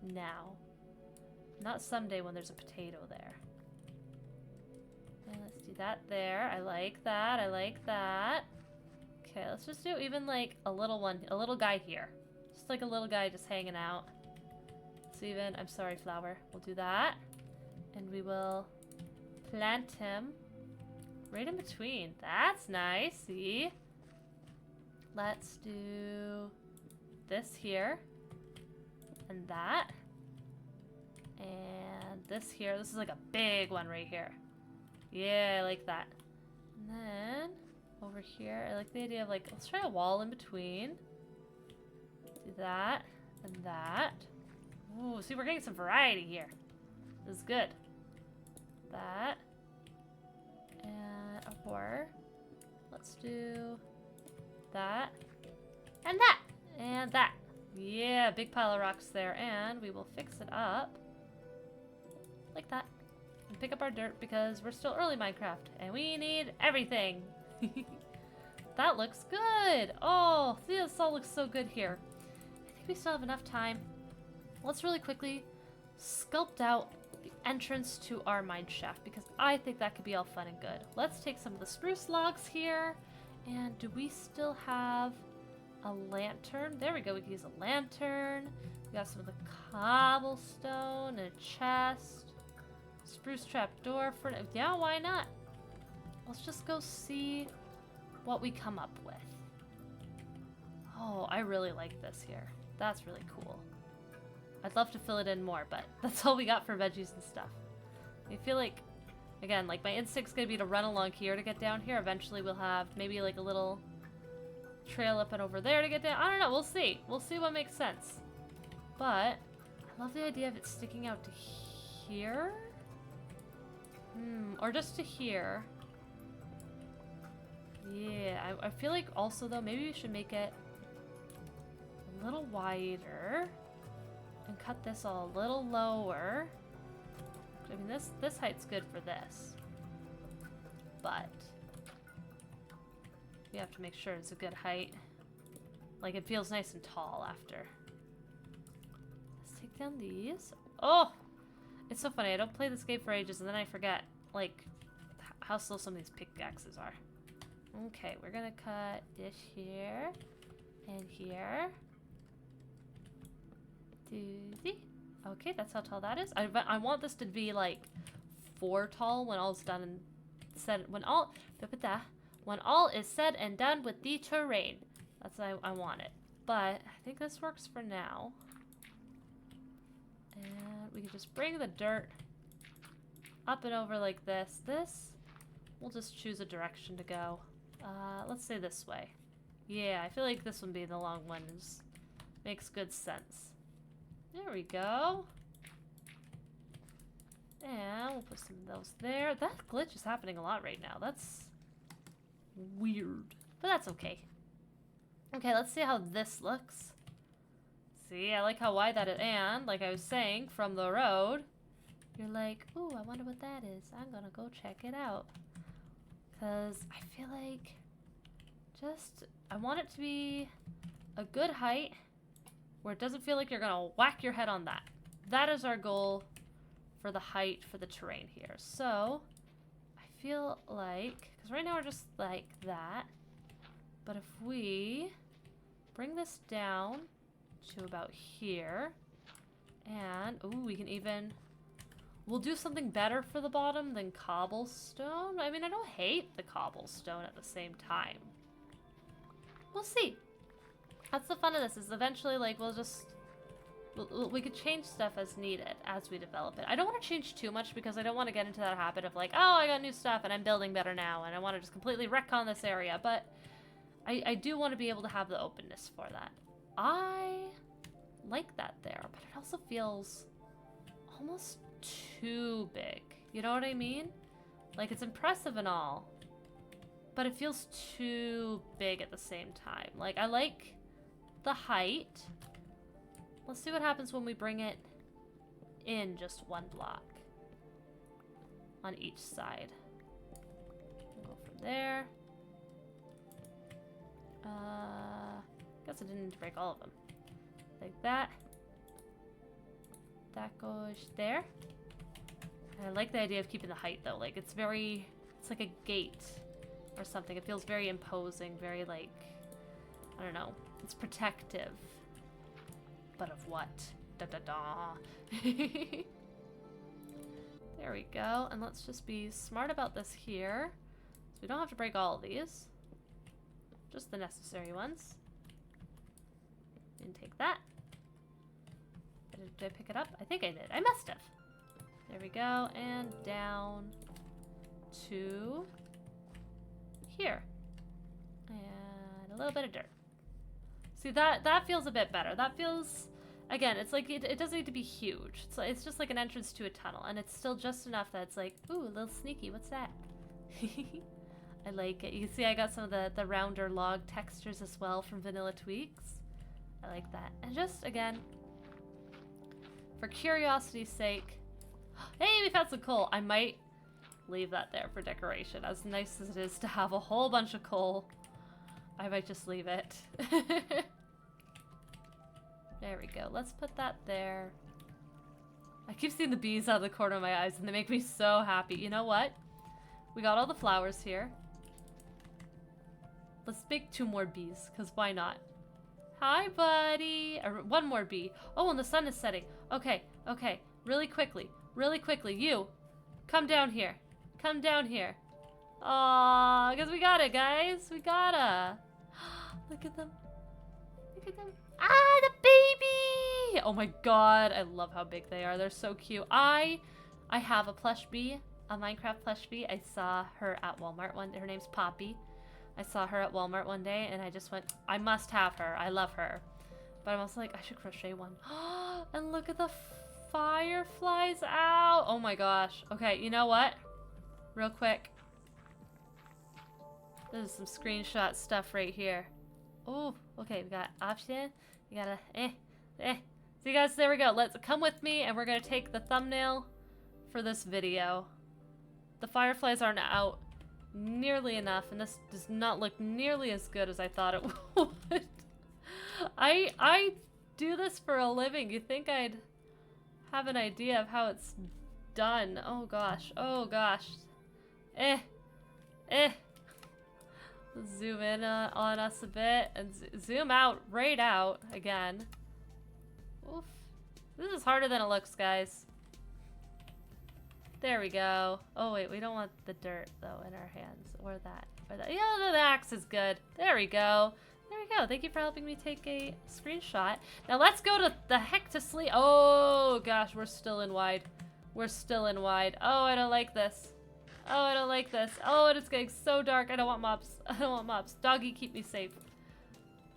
now, not someday when there's a potato there. And let's do that there. I like that. I like that. Okay, let's just do even like a little one, a little guy here. Just like a little guy just hanging out. Steven, I'm sorry, flower. We'll do that. And we will plant him right in between. That's nice, see? Let's do this here. And that. And this here. This is like a big one right here. Yeah, I like that. And then over here, I like the idea of like, let's try a wall in between. Do that and that. Ooh, see, we're getting some variety here. This is good. That. And or let's do that. And that. And that. Yeah, big pile of rocks there. And we will fix it up. Like that. And pick up our dirt because we're still early Minecraft. And we need everything. That looks good. Oh, see, this all looks so good here. I think we still have enough time. Let's really quickly sculpt out the entrance to our mine shaft because I think that could be all fun and good. Let's take some of the spruce logs here. And do we still have a lantern? There we go. We can use a lantern. We got some of the cobblestone and a chest. Spruce trap door for... Yeah, why not? Let's just go see what we come up with. Oh, I really like this here. That's really cool. I'd love to fill it in more, but that's all we got for veggies and stuff. I feel like, again, like my instinct's gonna be to run along here to get down here. Eventually we'll have maybe like a little trail up and over there to get down. I don't know, we'll see. We'll see what makes sense. But I love the idea of it sticking out to here. Or just to here. Yeah, I feel like also though, maybe we should make it a little wider. And cut this all a little lower. I mean, this height's good for this. But we have to make sure it's a good height. Like, it feels nice and tall after. Let's take down these. Oh! It's so funny. I don't play this game for ages, and then I forget, like, how slow some of these pickaxes are. Okay, we're gonna cut this here. And here. Okay, that's how tall that is. I want this to be like 4 tall when all's done and said. When all is said and done with the terrain. That's how I want it. But I think this works for now. And we can just bring the dirt up and over like this. We'll just choose a direction to go. Let's say this way. Yeah, I feel like this one being the long one makes good sense. There we go. And we'll put some of those there. That glitch is happening a lot right now. That's weird. But that's okay. Okay, let's see how this looks. See, I like how wide that is. And, like I was saying, from the road, you're like, ooh, I wonder what that is. I'm gonna go check it out. Because I feel like I want it to be a good height where it doesn't feel like you're gonna whack your head on that. That is our goal for the height for the terrain here. So, I feel like, because right now we're just like that, but if we bring this down to about here, and, ooh, we can even, we'll do something better for the bottom than cobblestone. I mean, I don't hate the cobblestone at the same time. We'll see. That's the fun of this, is eventually, like, we could change stuff as needed as we develop it. I don't want to change too much because I don't want to get into that habit of like, oh, I got new stuff and I'm building better now and I want to just completely retcon this area. But I do want to be able to have the openness for that. I like that there, but it also feels almost too big. You know what I mean? Like, it's impressive and all, but it feels too big at the same time. Like, I like the height. Let's see what happens when we bring it in just one block on each side. We'll go from there. Guess I didn't need to break all of them. Like that. That goes there. And I like the idea of keeping the height though. Like, it's like a gate or something. It feels very imposing, very like, I don't know. It's protective. But of what? Da da da. There we go. And let's just be smart about this here. So we don't have to break all of these. Just the necessary ones. And take that. Did I pick it up? I think I did. I must have. There we go. And down to here. And a little bit of dirt. See, that feels a bit better. That feels, again, it's like, it doesn't need to be huge. It's just like an entrance to a tunnel, and it's still just enough that it's like, ooh, a little sneaky. What's that? I like it. You can see I got some of the rounder log textures as well from Vanilla Tweaks. I like that. And just, again, for curiosity's sake, hey, we found some coal. I might leave that there for decoration. As nice as it is to have a whole bunch of coal, I might just leave it. There we go. Let's put that there. I keep seeing the bees out of the corner of my eyes and they make me so happy. You know what? We got all the flowers here. Let's make 2 more bees, because why not? Hi, buddy. Or 1 more bee. Oh, and the sun is setting. Okay, okay. Really quickly. Really quickly. You. Come down here. Come down here. Aww, because we got it, guys. We gotta. Look at them. Look at them. Ah, the baby! Oh my god, I love how big they are. They're so cute. I have a plush bee, a Minecraft plush bee. I saw her at Walmart one day. Her name's Poppy. I saw her at Walmart one day, and I just went, I must have her. I love her. But I'm also like, I should crochet one. And look at the fireflies out. Oh my gosh. Okay, you know what? Real quick. This is some screenshot stuff right here. Oh, okay, we got option. You gotta, So you guys, there we go. Let's come with me, and we're gonna take the thumbnail for this video. The fireflies aren't out nearly enough, and this does not look nearly as good as I thought it would. I do this for a living. You think I'd have an idea of how it's done. Oh gosh, oh gosh. Zoom in on us a bit and zoom out, right out again. Oof. This is harder than it looks, guys. There we go. Oh wait, we don't want the dirt though in our hands, or that. Yeah, the axe is good. There we go. There we go. Thank you for helping me take a screenshot. Now let's go to the heck to sleep. Oh gosh, we're still in wide. We're still in wide. Oh, I don't like this. Oh, I don't like this. Oh, and it's getting so dark. I don't want mobs. I don't want mobs. Doggy, keep me safe.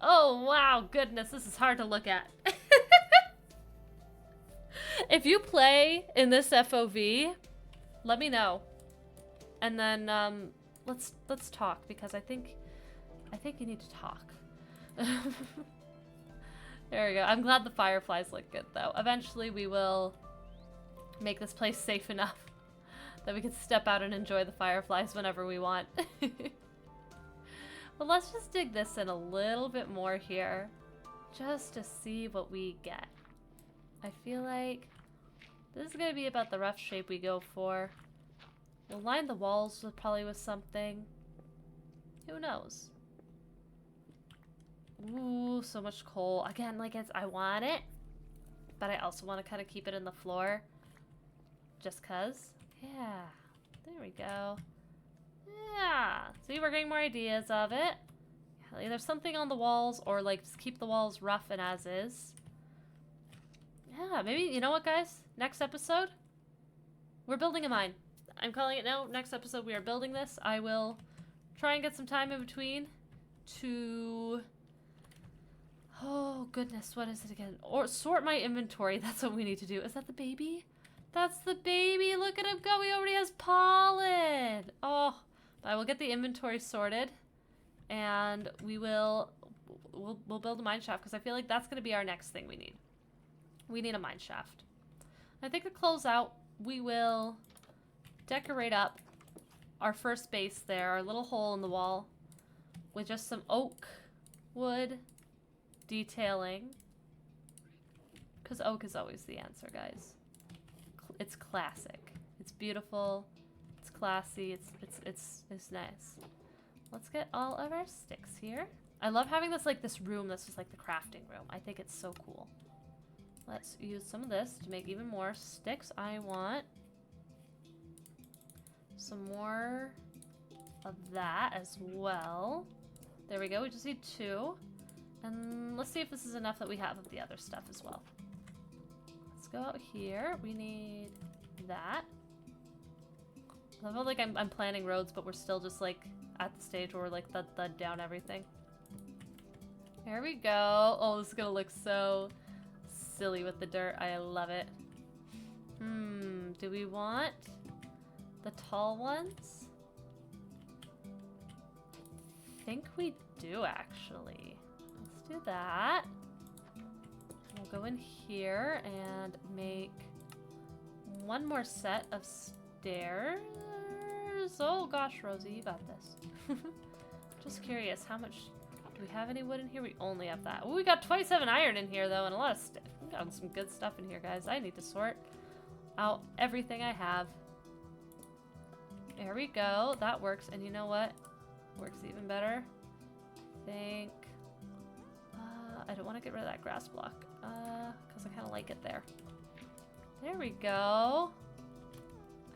Oh, wow. Goodness, this is hard to look at. If you play in this FOV, let me know. And then let's talk, because I think you need to talk. There we go. I'm glad the fireflies look good though. Eventually we will make this place safe enough that we can step out and enjoy the fireflies whenever we want. But let's just dig this in a little bit more here, just to see what we get. I feel like this is going to be about the rough shape we go for. We'll line the walls probably with something. Who knows? Ooh, so much coal. Again, like I want it, but I also want to kind of keep it in the floor. Just cause. Yeah. There we go. Yeah. See, we're getting more ideas of it. Yeah, either something on the walls or like just keep the walls rough and as is. Yeah, maybe, you know what, guys? Next episode, we're building a mine. I'm calling it now. Next episode, we are building this. I will try and get some time in between to... Oh, goodness, what is it again? Or sort my inventory. That's what we need to do. Is that the baby? That's the baby. Look at him go. He already has pollen. Oh, I will get the inventory sorted, and we'll build a mine shaft, because I feel like that's going to be our next thing we need. We need a mine shaft. I think to close out, we will decorate up our first base there, our little hole in the wall, with just some oak wood detailing, because oak is always the answer, guys. It's classic. It's beautiful. It's classy. It's nice. Let's get all of our sticks here. I love having this this room that's just like the crafting room. I think it's so cool. Let's use some of this to make even more sticks. I want some more of that as well. There we go. We just need 2. And let's see if this is enough that we have of the other stuff as well. Let's go out here. We need that. I feel like I'm planning roads, but we're still just like at the stage where we're like thud down everything. There we go. Oh, this is gonna look so silly with the dirt. I love it. Do we want the tall ones? I think we do, actually. Let's do that. We'll go in here and make one more set of stairs. Oh gosh, Rosie, you got this. Just curious, how much... Do we have any wood in here? We only have that. Ooh, we got 27 iron in here, though, and a lot of stuff. We got some good stuff in here, guys. I need to sort out everything I have. There we go. That works. And you know what? Works even better. I think... I don't want to get rid of that grass block, because I kind of like it there. There we go.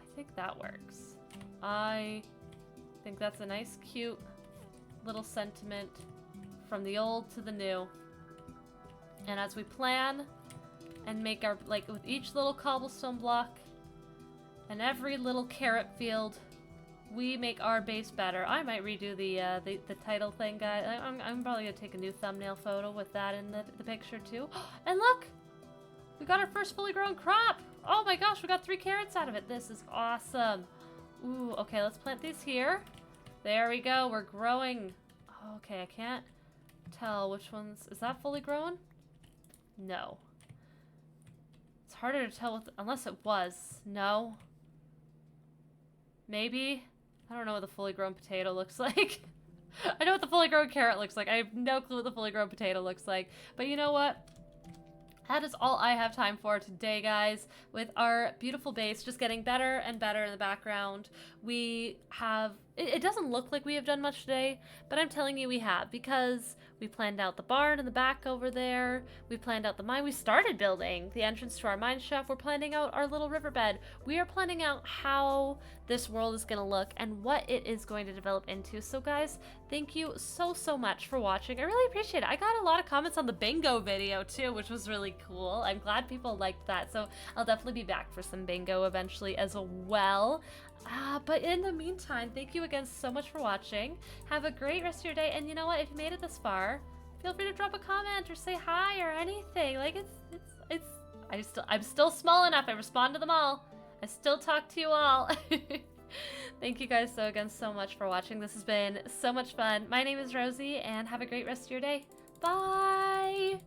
I think that works. I think that's a nice, cute little sentiment from the old to the new. And as we plan and make our, with each little cobblestone block and every little carrot field, we make our base better. I might redo the title thing, guys. I'm probably gonna take a new thumbnail photo with that in the picture too. And look! We got our first fully grown crop! Oh my gosh, we got 3 carrots out of it. This is awesome. Ooh, okay, let's plant these here. There we go, we're growing. Okay, I can't tell which ones. Is that fully grown? No. It's harder to tell unless it was. No. Maybe. I don't know what the fully grown potato looks like. I know what the fully grown carrot looks like. I have no clue what the fully grown potato looks like. But you know what? That is all I have time for today, guys, with our beautiful base just getting better and better in the background. We have... It doesn't look like we have done much today, but I'm telling you we have, because we planned out the barn in the back over there. We planned out the mine. We started building the entrance to our mine shaft. We're planning out our little riverbed. We are planning out how this world is going to look and what it is going to develop into. So, guys, thank you so much for watching. I really appreciate it. I got a lot of comments on the bingo video, too, which was really cool. I'm glad people liked that, so I'll definitely be back for some bingo eventually as well. But in the meantime, thank you again so much for watching. Have a great rest of your day, and you know what? If you made it this far, feel free to drop a comment or say hi or anything. Like, I'm still small enough. I respond to them all. I still talk to you all. Thank you guys so much for watching. This has been so much fun. My name is Rosie, and have a great rest of your day. Bye!